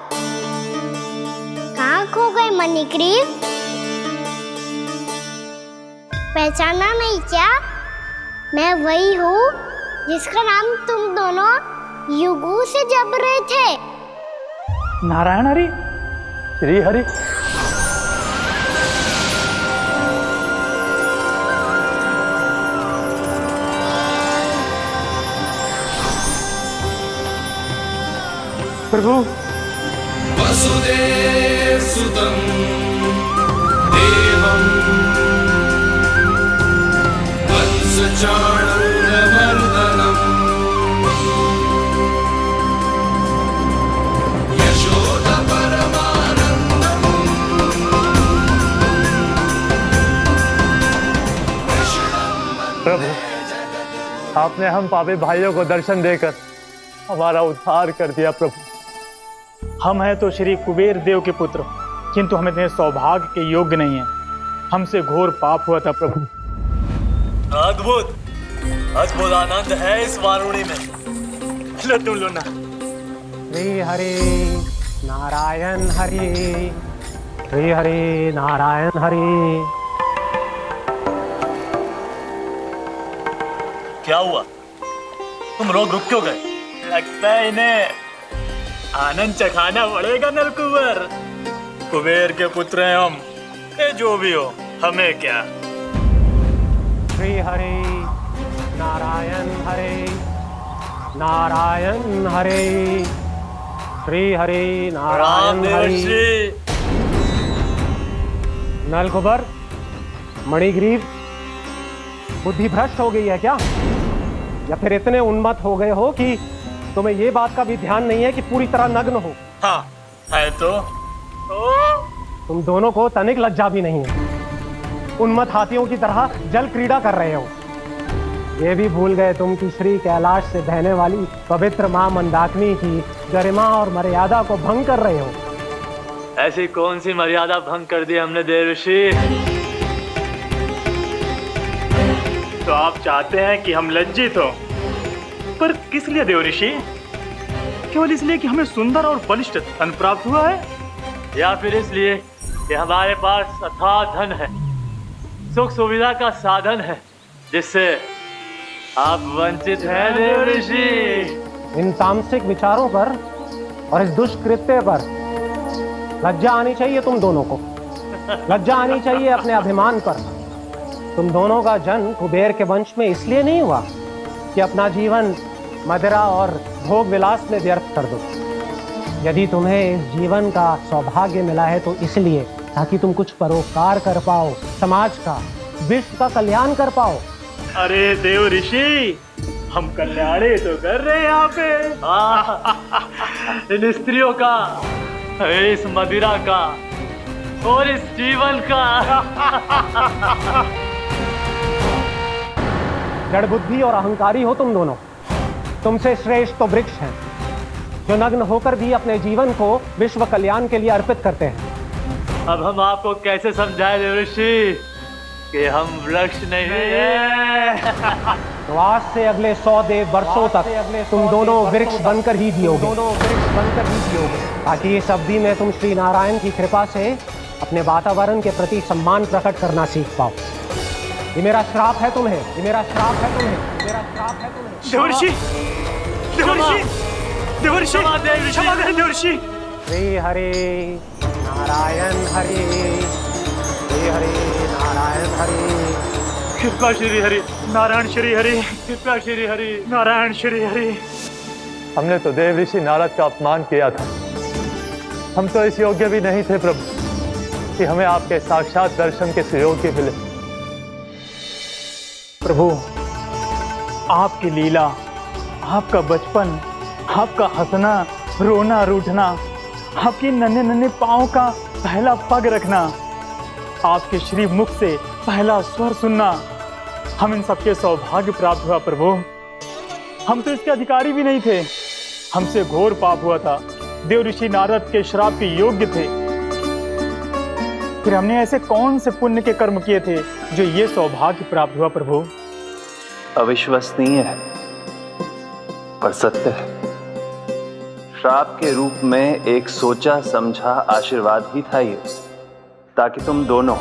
कहाँ खो गए मणिग्रीव? पहचाना नहीं क्या? मैं वही हूँ जिसका नाम तुम दोनों युगों से जप रहे थे। नारायण हरि, श्री हरि। प्रभु, वसुदेव सुतं देवं वंश प्रभु, आपने हम पापी भाइयों को दर्शन देकर हमारा उद्धार कर दिया प्रभु। हम हैं तो श्री कुबेर देव के पुत्र, किंतु हम इतने सौभाग्य के योग्य नहीं हैं। हमसे घोर पाप हुआ था प्रभु। अद्भुत अद्भुत आनंद है इस वारुणी में। लो तुम लो ना। श्री हरि नारायण हरि, श्री हरि नारायण हरि। क्या हुआ? तुम रोग रुक क्यों गए? लगता है इन्हें आनंद चखाना पड़ेगा नलकुबर। कुबेर के पुत्र हैं हम, ये जो भी हो हमें क्या। श्री हरि नारायण हरि, नारायण हरि, श्री हरि नारायण हरि। नलकुबर, मणिग्रीव, बुद्धि भ्रष्ट हो गई है क्या? या फिर इतने उन्मत्त हो गए हो कि तुम्हें ये बात का भी ध्यान नहीं है कि पूरी तरह नग्न हो? हाँ है तो तुम दोनों को तनिक लज्जा भी नहीं है। उन्मत्त हाथियों की तरह जल क्रीड़ा कर रहे हो। ये भी भूल गए तुम कि श्री कैलाश से बहने वाली पवित्र मां मंदाकिनी की गरिमा और मर्यादा को भंग कर रहे हो। ऐसी कौन सी मर्यादा भंग कर दी हमने देवर्षि? तो आप चाहते हैं कि हम लज्जित हो, पर किस लिए देवर्षि? केवल इसलिए कि हमें सुंदर और बलिष्ठ धन प्राप्त हुआ है, या फिर इसलिए कि हमारे पास अथाह धन है, सुख सुविधा का साधन है, जिससे आप वंचित हैं देवर्षि? इन तामसिक विचारों पर और इस दुष्कृत्य पर लज्जा आनी चाहिए तुम दोनों को। लज्जा आनी चाहिए अपने अभिमान पर। तुम दोनों का जन्म कुबेर के वंश में इसलिए नहीं हुआ कि अपना जीवन मदिरा और भोग विलास में व्यर्थ कर दो। यदि तुम्हें इस जीवन का सौभाग्य मिला है तो इसलिए ताकि तुम कुछ परोपकार कर पाओ, समाज का, विश्व का कल्याण कर पाओ। अरे देव ऋषि, हम कल्याणी तो कर रहे हैं यहाँ पे। इन स्त्रियों का, इस मदिरा का और इस जीवन का। जड़ बुद्धि और अहंकारी हो तुम दोनों। तुमसे श्रेष्ठ तो वृक्ष हैं, जो नग्न होकर भी अपने जीवन को विश्व कल्याण के लिए अर्पित करते हैं। अब हम आपको कैसे समझाएं देवर्षि कि हम वृक्ष नहीं हैं? तो आज से अगले 100 देव वर्षों तक तुम दोनों वृक्ष बनकर ही जियोगे, ताकि इस अवधि में तुम श्री नारायण की कृपा से अपने वातावरण के प्रति सम्मान प्रकट करना सीख पाओ। ये मेरा श्राप है तुम्हें, ये मेरा श्राप है तुम्हें, मेरा श्राप है तुम्हें। देवर्षि, देवर्षि, देवर्षि, क्षमा करें देवर्षि। श्री हरि नारायण हरि, श्री हरि नारायण हरि। कृपा श्री हरि नारायण श्री हरि, कृपा श्री हरि नारायण श्री हरि। हमने तो देव ऋषि नारद का अपमान किया था। हम तो इस योग्य भी नहीं थे प्रभु कि हमें आपके साक्षात दर्शन के सुयोग्य मिले। प्रभु, आपकी लीला, आपका बचपन, आपका हंसना, रोना, रूठना, आपकी नन्हे नन्हे पाँव का पहला पग रखना, आपके श्री मुख से पहला स्वर सुनना, हम इन सबके सौभाग्य प्राप्त हुआ प्रभु। हम तो इसके अधिकारी भी नहीं थे। हमसे घोर पाप हुआ था, देव ऋषि नारद के श्राप के योग्य थे। फिर हमने ऐसे कौन से पुण्य के कर्म किए थे जो ये सौभाग्य प्राप्त हुआ प्रभु? अविश्वसनीय है पर सत्य है। श्राप के रूप में एक सोचा समझा आशीर्वाद ही था ये, ताकि तुम दोनों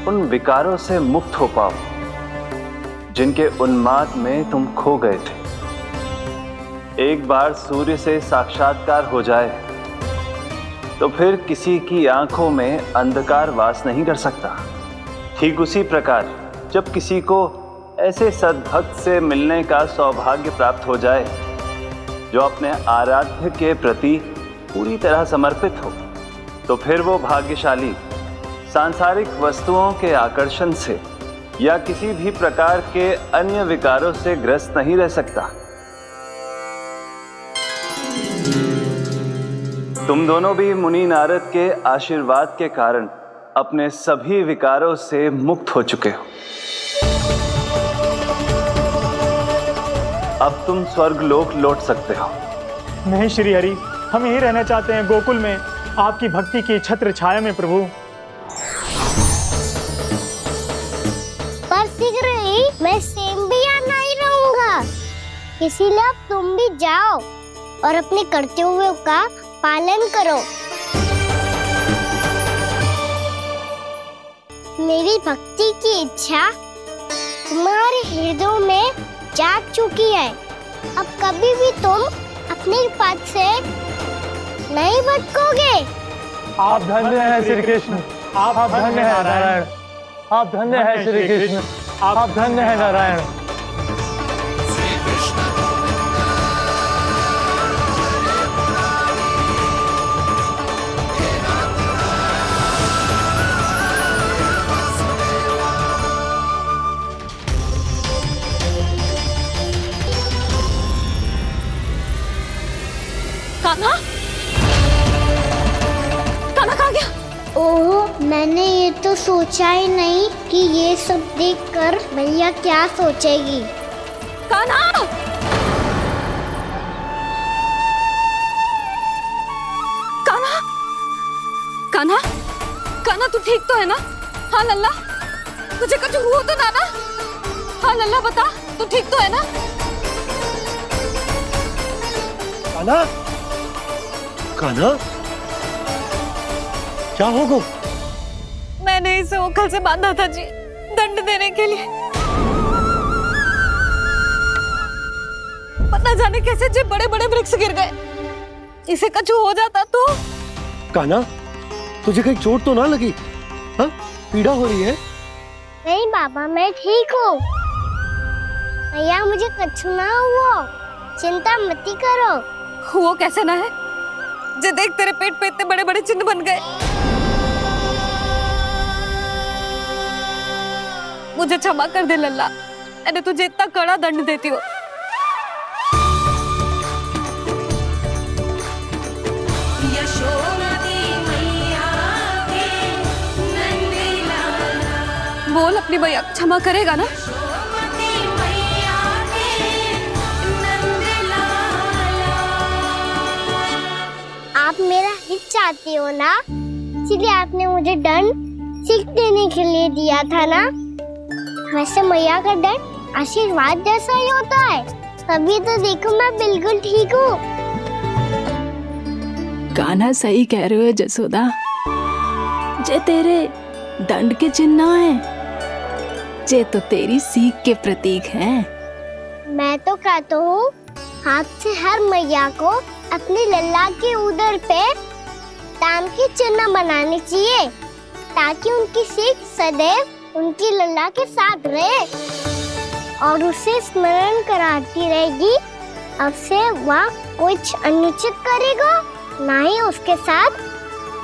उन विकारों से मुक्त हो पाओ जिनके उन्माद में तुम खो गए थे। एक बार सूर्य से साक्षात्कार हो जाए तो फिर किसी की आंखों में अंधकार वास नहीं कर सकता। ठीक उसी प्रकार जब किसी को ऐसे सद्भक्त से मिलने का सौभाग्य प्राप्त हो जाए जो अपने आराध्य के प्रति पूरी तरह समर्पित हो, तो फिर वो भाग्यशाली सांसारिक वस्तुओं के आकर्षण से या किसी भी प्रकार के अन्य विकारों से ग्रस्त नहीं रह सकता। तुम दोनों भी मुनि नारद के आशीर्वाद के कारण अपने सभी विकारों से मुक्त हो चुके हो। अब तुम स्वर्गलोक लौट सकते हो। नहीं श्री हरि, हम यहीं रहना चाहते हैं, गोकुल में, आपकी भक्ति की छत्र छाया में प्रभु। पर शीघ्र ही मैं स्वयं भी यहाँ नहीं रहूंगा, इसीलिए अब तुम भी जाओ और अपने कर्तव्यों का पालन करो। मेरी भक्ति की इच्छा तुम्हारे हृदय में जाग चुकी है। अब कभी भी तुम अपने पद से नहीं भटकोगे। आप धन्य हैं श्री कृष्ण, आप धन्य हैं नारायण, आप धन्य हैं श्री कृष्ण, आप धन्य हैं नारायण। कान्हा, कान्हा कहाँ गया? ओह, मैंने ये तो सोचा ही नहीं कि ये सब देखकर भैया क्या सोचेगी। कान्हा! कान्हा! कान्हा! कान्हा तू ठीक तो है ना? हाँ लल्ला, तुझे कुछ हुआ तो ना? हाँ लल्ला बता, तू ठीक तो है ना? कान्हा, कान्हा, क्या होगा? मैंने इसे ओखल से बांधा था जी, दंड देने के लिए। पता जाने कैसे जो बड़े बड़े वृक्ष गिर गए, इसे कुछ हो जाता तो। कान्हा, तुझे कहीं चोट तो ना लगी? हाँ, पीड़ा हो रही है? नहीं बाबा, मैं ठीक हूँ। भैया मुझे कुछ ना हुआ, चिंता मत करो। वो कैसे ना है? जे देख तेरे पेट पे इतने बड़े बड़े चिन्ह बन गए। मुझे क्षमा कर दे लल्ला, मैंने तुझे इतना कड़ा दंड देती हूँ। बोल अपनी भैया क्षमा करेगा ना? आप मेरा हित चाहते हो ना, इसलिए आपने मुझे दंड सीख देने के लिए दिया था ना। वैसे मैया का दंड आशीर्वाद जैसा ही होता है, तभी तो देखो मैं बिल्कुल ठीक हूँ। कान्हा सही कह रहे हो जसोदा, जे तेरे दंड के चिन्ह ना है, जे तो तेरी सीख के प्रतीक हैं। मैं तो कहता हूँ, हाथ से हर मैया को अपनी लल्ला के उदर पे ताम के चिन्ह बनाने चाहिए, ताकि उनकी सीख सदैव उनकी लल्ला के साथ रहे और उसे स्मरण कराती रहेगी। अब से वह कुछ अनुचित करेगा, ना ही उसके साथ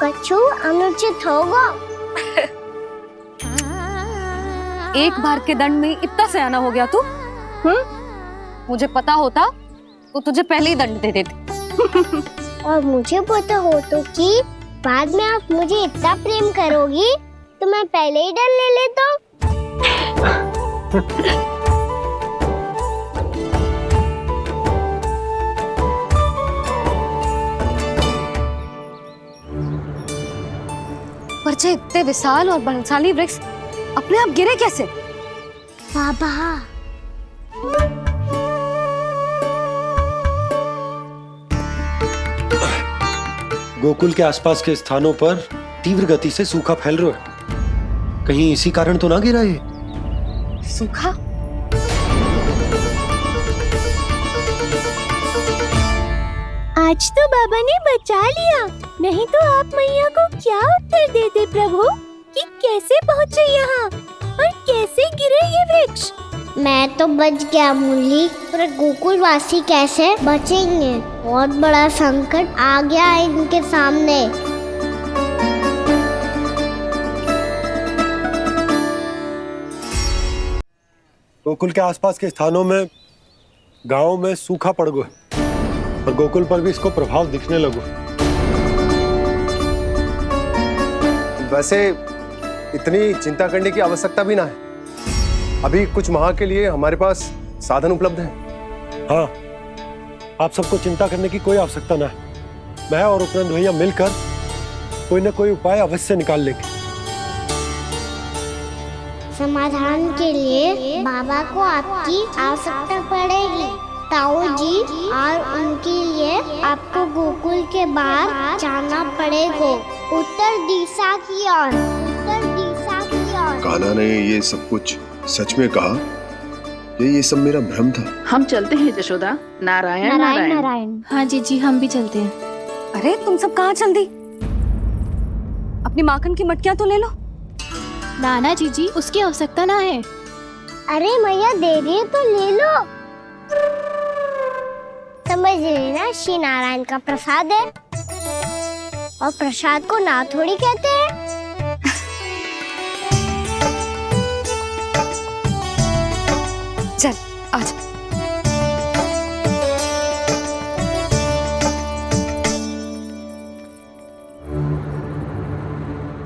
कछु अनुचित होगा। एक बार के दंड में इतना सयाना हो गया तू? मुझे पता होता तो तुझे पहले ही दंड दे देती। और मुझे पता हो तो कि बाद में आप मुझे इतना प्रेम करोगी तो मैं पहले ही दंड ले लेता हूँ। पर जे इतने विशाल और बलशाली वृक्ष अपने आप गिरे कैसे? बाबा, गोकुल के आसपास के स्थानों पर तीव्र गति से सूखा फैल रहा है, कहीं इसी कारण तो ना गिरा ये? सूखा? आज तो बाबा ने बचा लिया, नहीं तो आप मैया को क्या उत्तर देते प्रभु कि कैसे पहुँचे यहाँ और कैसे गिरे ये वृक्ष। मैं तो बच गया मुरली, पर गोकुल वासी कैसे बचेंगे? बहुत बड़ा संकट आ गया है इनके सामने। गोकुल के आसपास के स्थानों में, गांवों में सूखा पड़ गया और गोकुल पर भी इसको प्रभाव दिखने लगो। वैसे इतनी चिंता करने की आवश्यकता भी ना है, अभी कुछ माह के लिए हमारे पास साधन उपलब्ध है। हाँ, आप सबको चिंता करने की कोई आवश्यकता ना है। मैं और उपनंद भैया मिलकर कोई ना कोई उपाय अवश्य निकाल लेंगे। समाधान के लिए बाबा को आपकी आवश्यकता पड़ेगी। ताऊ जी और उनके लिए आपको गोकुल के बाहर जाना पड़ेगा, उत्तर दिशा की ओर। उत्तर दिशा की ओर। कान्हा ने ये सब कुछ सच में कहा? ये सब मेरा भ्रम था। हम चलते हैं जशोदा। नारायण नारायण नारायण। हाँ जी हम भी चलते हैं। अरे तुम सब कहाँ चल दी? अपनी माखन की मटकियाँ तो ले लो। नाना जी उसकी आवश्यकता ना है। अरे मैया दे रही है तो ले लो। समझ लेना, श्री नारायण का प्रसाद है और प्रसाद को ना थोड़ी कहते हैं। चल आज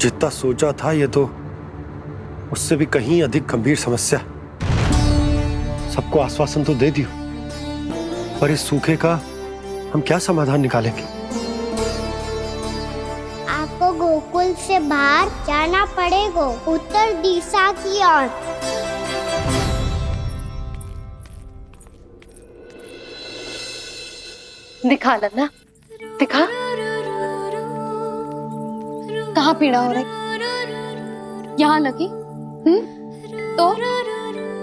जितना सोचा था ये तो उससे भी कहीं अधिक गंभीर समस्या। सबको आश्वासन तो दे दियो, पर इस सूखे का हम क्या समाधान निकालेंगे? आपको गोकुल से बाहर जाना पड़ेगा, उत्तर दिशा की ओर। दिखा लन्ना, दिखा। कहाँ पीड़ा हो रही? यहाँ लगी? तो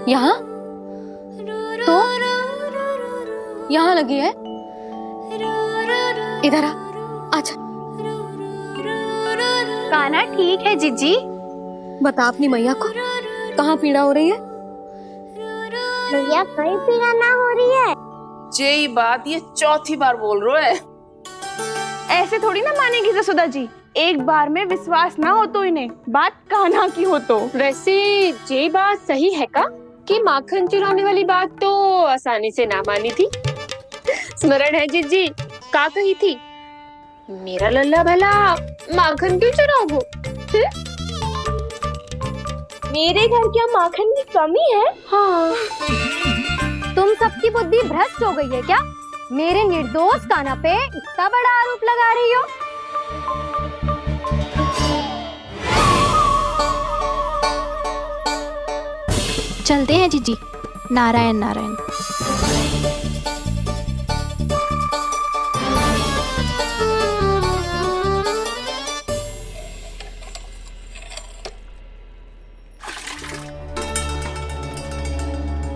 यहाँ? तो यहाँ लगी है? इधर आ, आजा। कान्हा ठीक है जीजी। बता अपनी मैया को कहाँ पीड़ा हो रही है? मैया कहीं पीड़ा ना हो रही है। ये बात ये चौथी बार बोल रहे है। ऐसे थोड़ी ना मानेगी जसोदा जी। एक बार में विश्वास ना हो तो इन्हें, बात कान्हा की हो तो। वैसे ये बात सही है का कि माखन चुराने वाली बात तो आसानी से ना मानी थी। स्मरण है जीजी का कही थी, मेरा लल्ला भला माखन क्यों चुराओगे? मेरे घर क्या माखन की कमी है? हाँ। तुम सबकी बुद्धि भ्रष्ट हो गई है क्या? मेरे निर्दोष कान्हा पे इतना बड़ा आरोप लगा रही हो? चलते हैं जीजी। नारायण नारायण।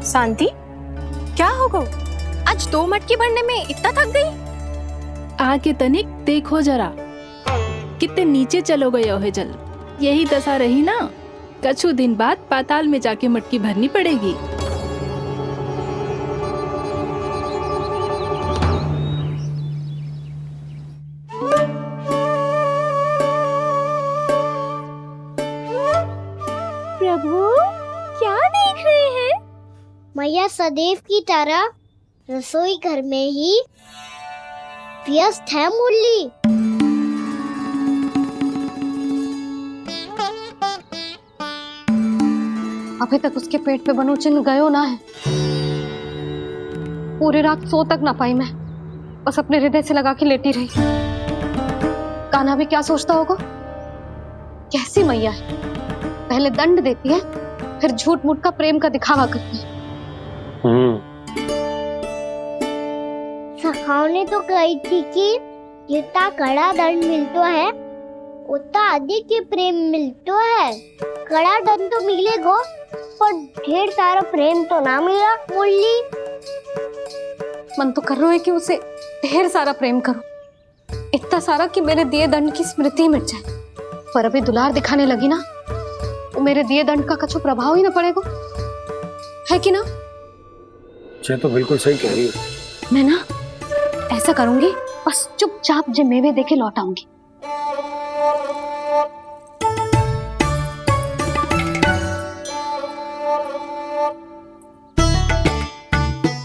शांति, क्या हो गो? आज 2 मटकी भरने में इतना थक गई? आके तनिक देखो जरा, कितने नीचे चलो गए हो जल। यही दशा रही ना, कछु दिन बाद पाताल में जाके मटकी भरनी पड़ेगी। प्रभु क्या देख रहे हैं? मैया सदैव की तरह रसोई घर में ही व्यस्त है मुरली। अभी तक उसके पेट पे बनो चिन्ह गयो ना है। पूरी रात सो तक ना पाई मैं, बस अपने हृदय से लगा के लेटी रही। कान्हा भी क्या सोचता होगा? कैसी मैया है, पहले दंड देती है फिर झूठ मूठ का प्रेम का दिखावा करती है। सखाओं तो कही थी कि जितना कड़ा दंड मिलता है उतना अधिक ही प्रेम मिलता है। कड़ा दंड तो मिलेगा पर ढेर सारा प्रेम तो ना मिला मुरली। मन तो कर रहा है कि उसे ढेर सारा प्रेम करो, इतना सारा कि मेरे दिए दंड की स्मृति मिट जाए। पर अभी दुलार दिखाने लगी ना, वो मेरे दिए दंड का कछु प्रभाव ही ना पड़ेगा, है कि ना? ये तो बिल्कुल सही कह रही हो। मैं ना ऐसा करूंगी, बस चुपचाप जे मेवे देके लौट आऊंगी।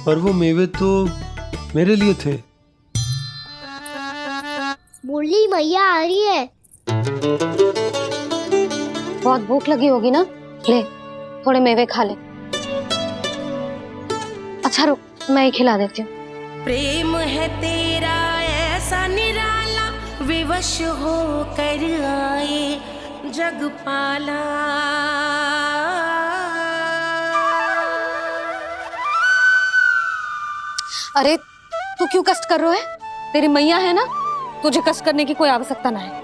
पर वो मेवे तो मेरे लिए थे। मुरली मैया आ रही है। बहुत भूख लगी होगी ना, ले थोड़े मेवे खा ले। अच्छा रुक, मैं ही खिला देती हूँ। प्रेम है तेरा ऐसा निराला, विवश हो कर आए जग पाला। अरे तू क्यों कष्ट कर रहा है? तेरी मैया है ना, तुझे कष्ट करने की कोई आवश्यकता ना है।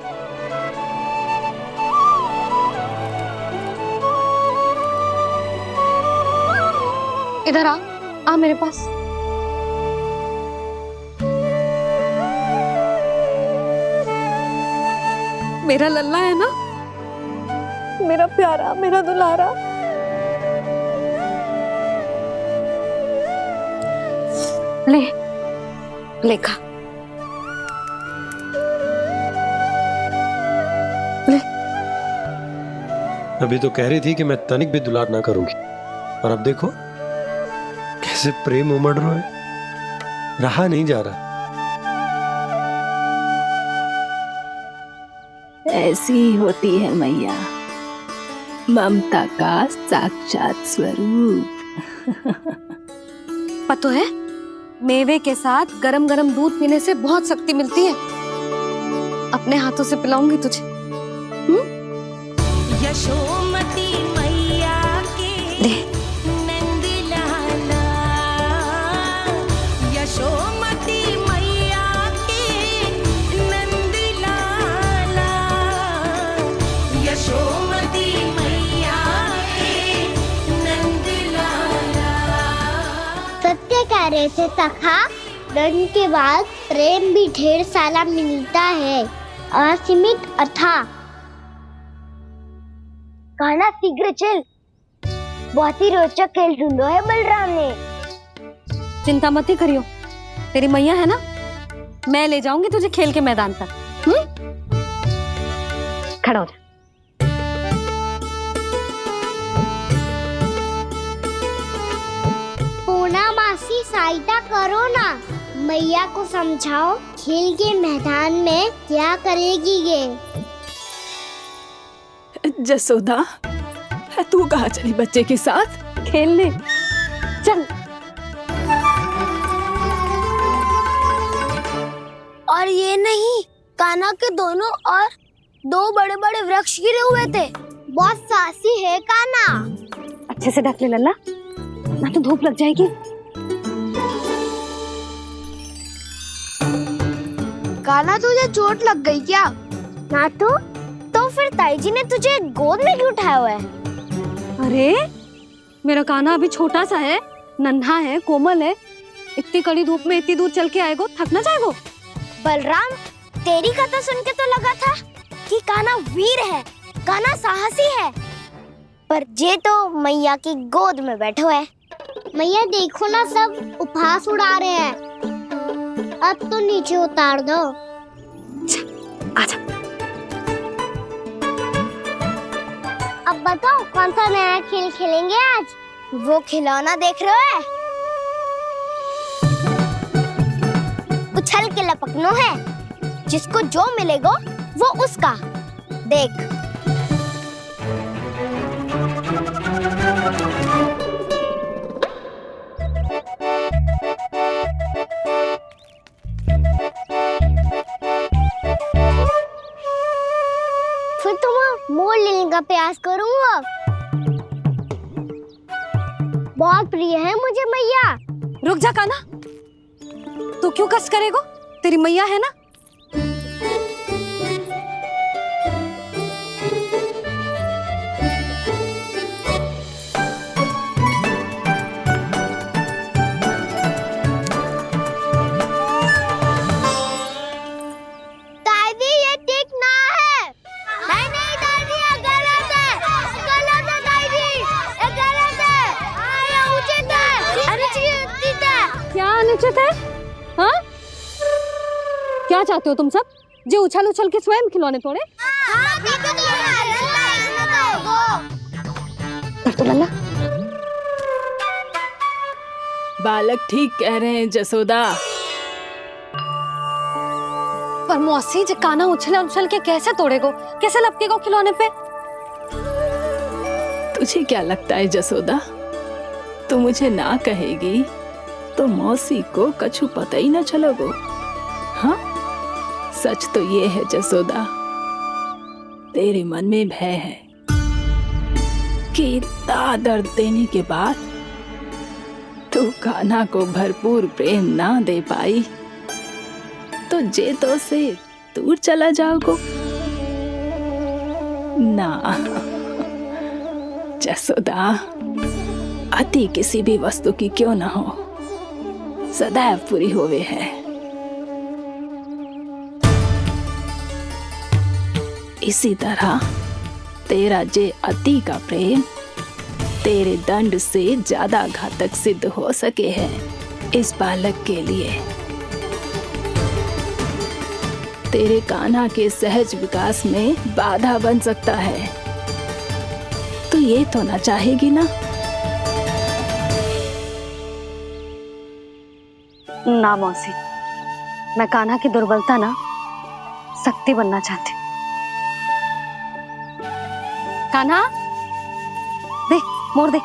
इधर आ मेरे पास। मेरा लल्ला है ना, मेरा प्यारा, मेरा दुलारा। ले खा। ले। अभी तो कह रही थी कि मैं तनिक भी दुलार ना करूंगी, और अब देखो कैसे प्रेम उमड़ रहा है, रहा नहीं जा रहा। ऐसी ही होती है मैया, ममता का साक्षात स्वरूप। पता है, मेवे के साथ गरम गरम दूध पीने से बहुत शक्ति मिलती है। अपने हाथों से पिलाऊंगी तुझे। यशोमती मैया के नंद लाला, यशोमती मैया के नंद लाला, यशोमती मैया के नंद लाला। सत्य कह रहे थे सखा, दंड के बाद प्रेम भी ढेर सारा मिलता है, असीमित अथाह। गाना शीघ्र चल, बहुत ही रोचक खेल ढूंढो है बलराम ने। चिंता मत ही करियो, तेरी मैया है ना, मैं ले जाऊंगी तुझे खेल के मैदान तक। खड़ा हो जा। पूना मासी सहायता करो ना, मैया को समझाओ खेल के मैदान में क्या करेगी ये। जसोदा, तू कहाँ चली बच्चे के साथ? खेलने चल। और ये नहीं, कान्हा के दोनों और दो बड़े बड़े वृक्ष गिरे हुए थे। बहुत साहसी है कान्हा। अच्छे से ढक ले लल्ला, ना तो धूप लग जाएगी। कान्हा तुझे चोट लग गई क्या? ना तो फिर ताई जी ने तुझे गोद में क्यों उठाया हुआ है? अरे मेरा कान्हा अभी छोटा सा है, नन्हा है, कोमल है। इतनी कड़ी धूप में इतनी दूर चल के आएगो, थक ना जाएगो। बलराम, तेरी कथा सुन के तो लगा था कि कान्हा वीर है, कान्हा साहसी है, पर ये तो मैया की गोद में बैठो है। मैया देखो ना, सब उपहास उड़ा रहे हैं। अब तो नीचे उतार दो। आजा। अब बताओ कौन सा नया खेल खेलेंगे आज? वो खिलौना देख रहे हो? उछल के लपकनो है, जिसको जो मिलेगा वो उसका। देख। फिर तुम मोड़ लेने का प्रयास करूंगा। बहुत प्रिय है मुझे मैया। रुक जा कान्हा, तू क्यों कष्ट करेगो? तेरी मैया है ना। दादी ये ठीक ना है। नहीं नहीं दादी, ये गलत है, गलत है दादी, ये गलत है। ये उचित है, अनुचित है। क्या अनुचित है? हाँ? क्या चाहते हो तुम सब? जो उछल उछल के स्वयं खिलौने तोड़े? तो लल्ला, बालक ठीक कह रहे हैं जसोदा। पर मौसी, जे कान्हा उछल उछल के कैसे तोड़ेगो, कैसे लपकेगो खिलौने पे? तुझे क्या लगता है जसोदा, तू मुझे ना कहेगी तो मौसी को कछु पता ही न चलोगो। हाँ, सच तो ये है जसोदा, तेरे मन में भय है कि इतना दर्द देने के बाद तू कान्हा को भरपूर प्रेम ना दे पाई तो जे तो से दूर चला जाओगो ना। जसोदा, अति किसी भी वस्तु की क्यों ना हो, सदैव पूरी होवे है। इसी तरह तेरा जे अति का प्रेम तेरे दंड से ज्यादा घातक सिद्ध हो सके है इस बालक के लिए। तेरे कान्हा के सहज विकास में बाधा बन सकता है, तो ये तो ना चाहेगी ना? ना मौसी, मैं कान्हा की दुर्बलता ना शक्ति बनना चाहती। कान्हा, दे मोड़ दे।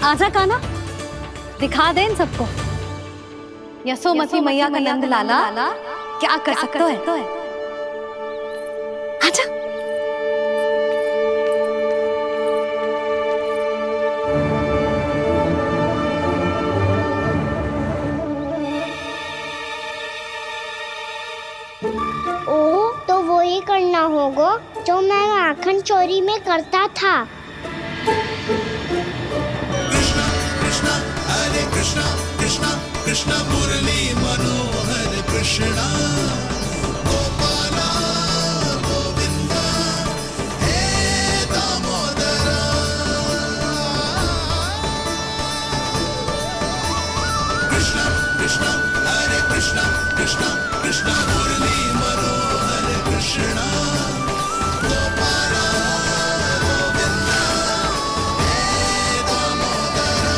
आजा कान्हा, दिखा दे इन सबको यशोमती मैया का नंद लाला क्या कर सकता है। आजा। ओ, तो वो ही करना होगा जो मैं माखन चोरी में करता था। हरे कृष्णा कृष्णा कृष्णा मुरली मनोहर कृष्णा गोपाला गोविंदा हे दामोदरा। कृष्णा कृष्णा हरे कृष्णा कृष्णा कृष्णा मुरली मनोहर कृष्णा गोपाला गोविंदा हे दामोदरा।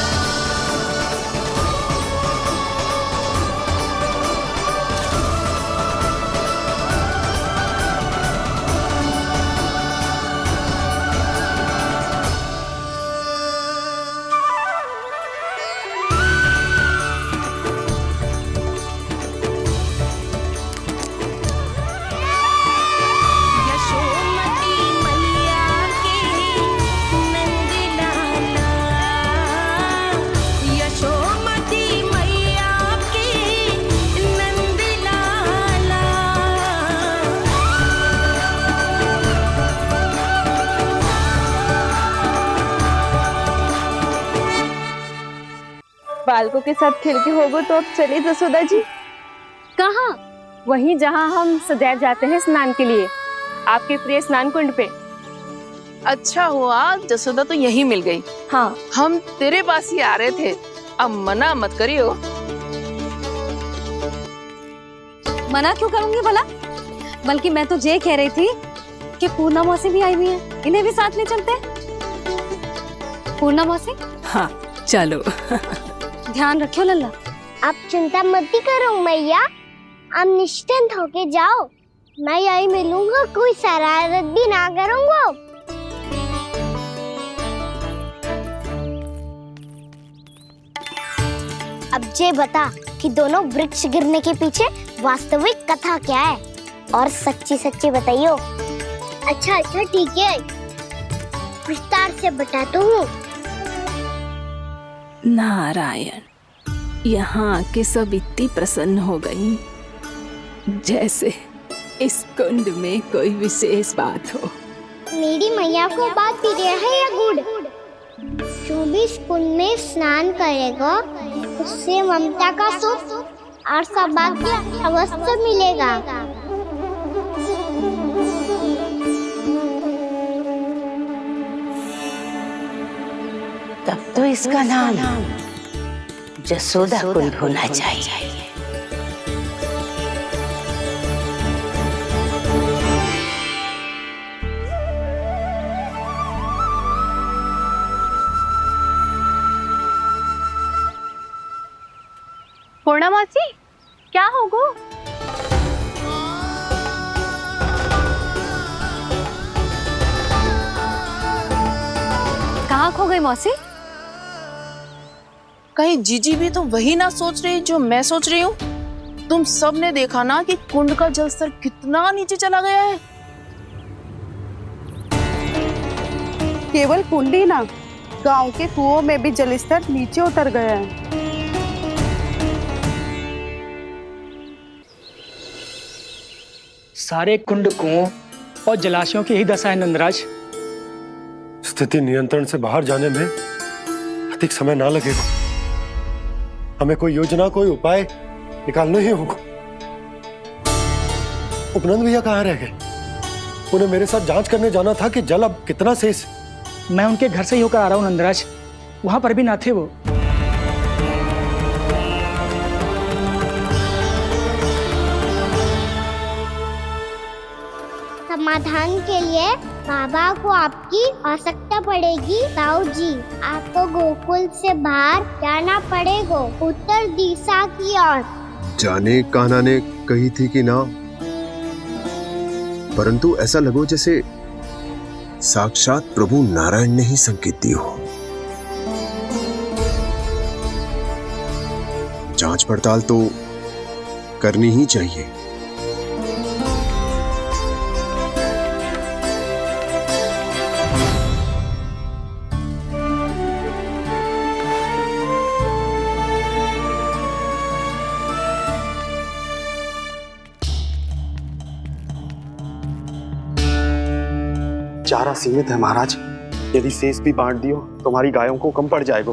यशोमती मैया के नंद लाला, यशोमती मैया के नंद लाला। बालकों के साथ खेल के होगो तो अब चले जसोदा जी। कहाँ? वहीं जहाँ हम सदैव जाते हैं स्नान के लिए, आपके प्रिय स्नान कुंड पे। अच्छा हुआ जसोदा तो यहीं मिल गई। हाँ, हम तेरे पास ही आ रहे थे, अब मना मत करियो। मना क्यों करूंगी भला? बल्कि मैं तो ये कह रही थी कि पूर्णा मौसी भी आई हुई है, इन्हें भी साथ ले चलते हैं। पूर्णा मौसी, हाँ चलो। ध्यान रखियो लल्ला। आप चिंता मत करो मैया, आप निश्चिंत होके जाओ, मैं यही मिलूंगा, कोई शरारत भी ना करूंगा। अब ये बता कि दोनों वृक्ष गिरने के पीछे वास्तविक कथा क्या है, और सच्ची सच्ची बताइयो। अच्छा अच्छा ठीक है, विस्तार से बताता हूँ। नारायण, यहाँ के सब इतनी प्रसन्न हो गई जैसे इस कुंड में कोई विशेष बात हो। मेरी मैया को बात प्रिय है या गुड़? जो भी इस कुंड में स्नान करेगा उससे ममता का सुख और सौभाग्य अवश्य मिलेगा। तब तो इसका नाम जसोदा कुंड होना चाहिए। पूर्णा मासी क्या होगो? कहाँ खो गई मौसी? कहीं जीजी भी तो वही ना सोच रही जो मैं सोच रही हूँ? तुम सब ने देखा ना कि कुंड का जलस्तर कितना नीचे चला गया है। केवल कुंड ही ना, गांव के कुओं में भी जलस्तर नीचे उतर गया है। सारे कुंड कुओं और जलाशयों की ही दशा है नंदराज। स्थिति नियंत्रण से बाहर जाने में अधिक समय ना लगेगा। हमें कोई योजना, कोई उपाय निकालना ही होगा। उपनंद भैया कहाँ रह गए? उन्हें मेरे साथ जांच करने जाना था कि जल अब कितना शेष। मैं उनके घर से ही होकर आ रहा हूँ नंदराज, वहां पर भी ना थे वो। समाधान के लिए बाबा को आपकी आवश्यकता पड़ेगी। ताऊ जी, आपको गोकुल से बाहर जाना पड़ेगा, उत्तर दिशा की ओर। जाने कान्हा ने कही थी कि ना, परंतु ऐसा लगो जैसे साक्षात प्रभु नारायण ने ही संकेत दी हो। जांच पड़ताल तो करनी ही चाहिए। चारा सीमित है महाराज, यदि शेष भी बांट दियो तो हमारी गायों को कम पड़ जाएगा।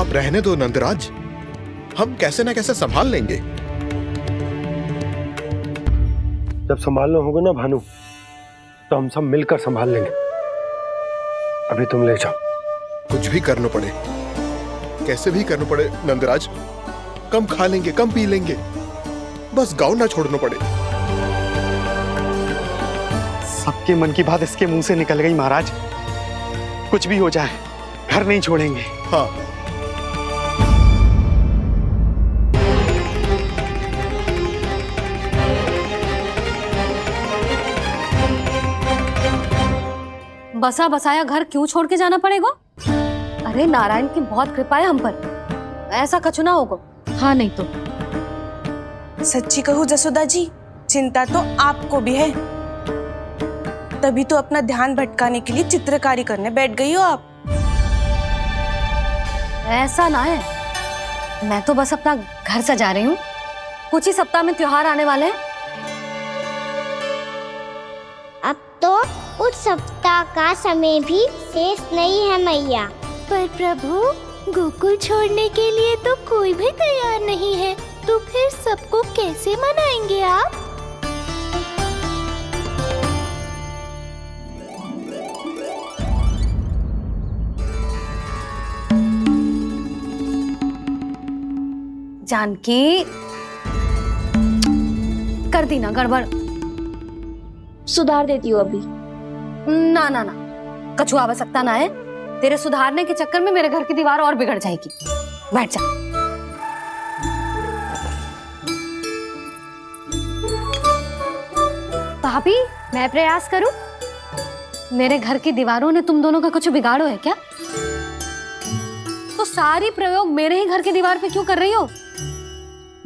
अब रहने दो नंदराज, हम कैसे न कैसे संभाल लेंगे। जब संभालना होगा ना भानु, तो हम सब मिलकर संभाल लेंगे। अभी तुम ले जाओ। कुछ भी करना पड़े, कैसे भी करना पड़े नंदराज, कम खा लेंगे, कम पी लेंगे, बस गांव ना छोड़ना पड़े। सबके मन की बात इसके मुंह से निकल गई महाराज। कुछ भी हो जाए घर नहीं छोड़ेंगे। हाँ, बसा बसाया घर क्यों छोड़ के जाना पड़ेगा? अरे नारायण की बहुत कृपा है हम पर, ऐसा कछु ना होगा। हाँ नहीं तो सच्ची कहूँ जसोदा जी, चिंता तो आपको भी है, तभी तो अपना ध्यान भटकाने के लिए चित्रकारी करने बैठ गई हो आप। ऐसा ना है, मैं तो बस अपना घर सजा रही हूँ। कुछ ही सप्ताह में त्योहार आने वाले हैं। अब तो उस सप्ताह का समय भी शेष नहीं है मैया। पर प्रभु, गोकुल छोड़ने के लिए तो कोई भी तैयार नहीं है, तो फिर सबको कैसे मनाएंगे आप? जानकी, कर दी ना गड़बड़। सुधार देती हूँ अभी। ना ना ना, कछु आवश्यकता ना है। तेरे सुधारने के चक्कर में मेरे घर की दीवार और बिगड़ जाएगी। बैठ जा। भाभी, मैं प्रयास करूं? मेरे घर की दीवारों ने तुम दोनों का कुछ बिगाड़ो है क्या? तो सारी प्रयोग मेरे ही घर की दीवार पे क्यों कर रही हो?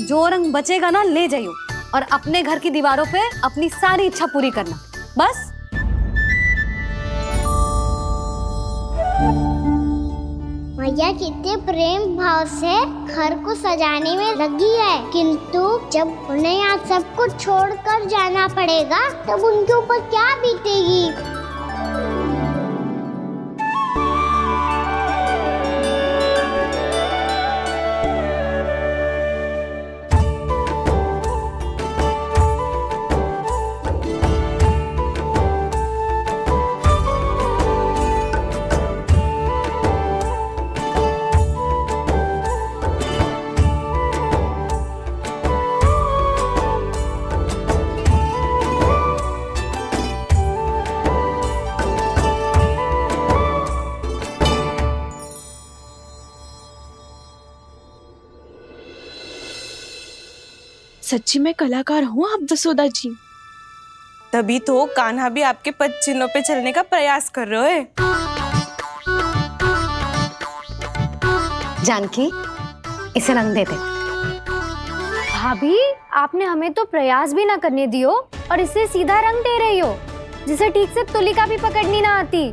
जो रंग बचेगा ना ले जाइयो, और अपने घर की दीवारों पे अपनी सारी इच्छा पूरी करना, बस। मैया कितने प्रेम भाव से घर को सजाने में लगी है, किंतु जब उन्हें यहाँ सब कुछ छोड़कर जाना पड़ेगा तब उनके ऊपर क्या बीतेगी। सच्ची में कलाकार हूँ आप जसोदा जी। तभी तो कान्हा भी आपके पद चिन्हों पे चलने का प्रयास कर रहे है। जानकी, इसे रंग दे दे। भाभी, आपने हमें तो प्रयास भी ना करने दियो और इसे सीधा रंग दे रही हो, जिसे ठीक से तुलिका भी पकड़नी ना आती।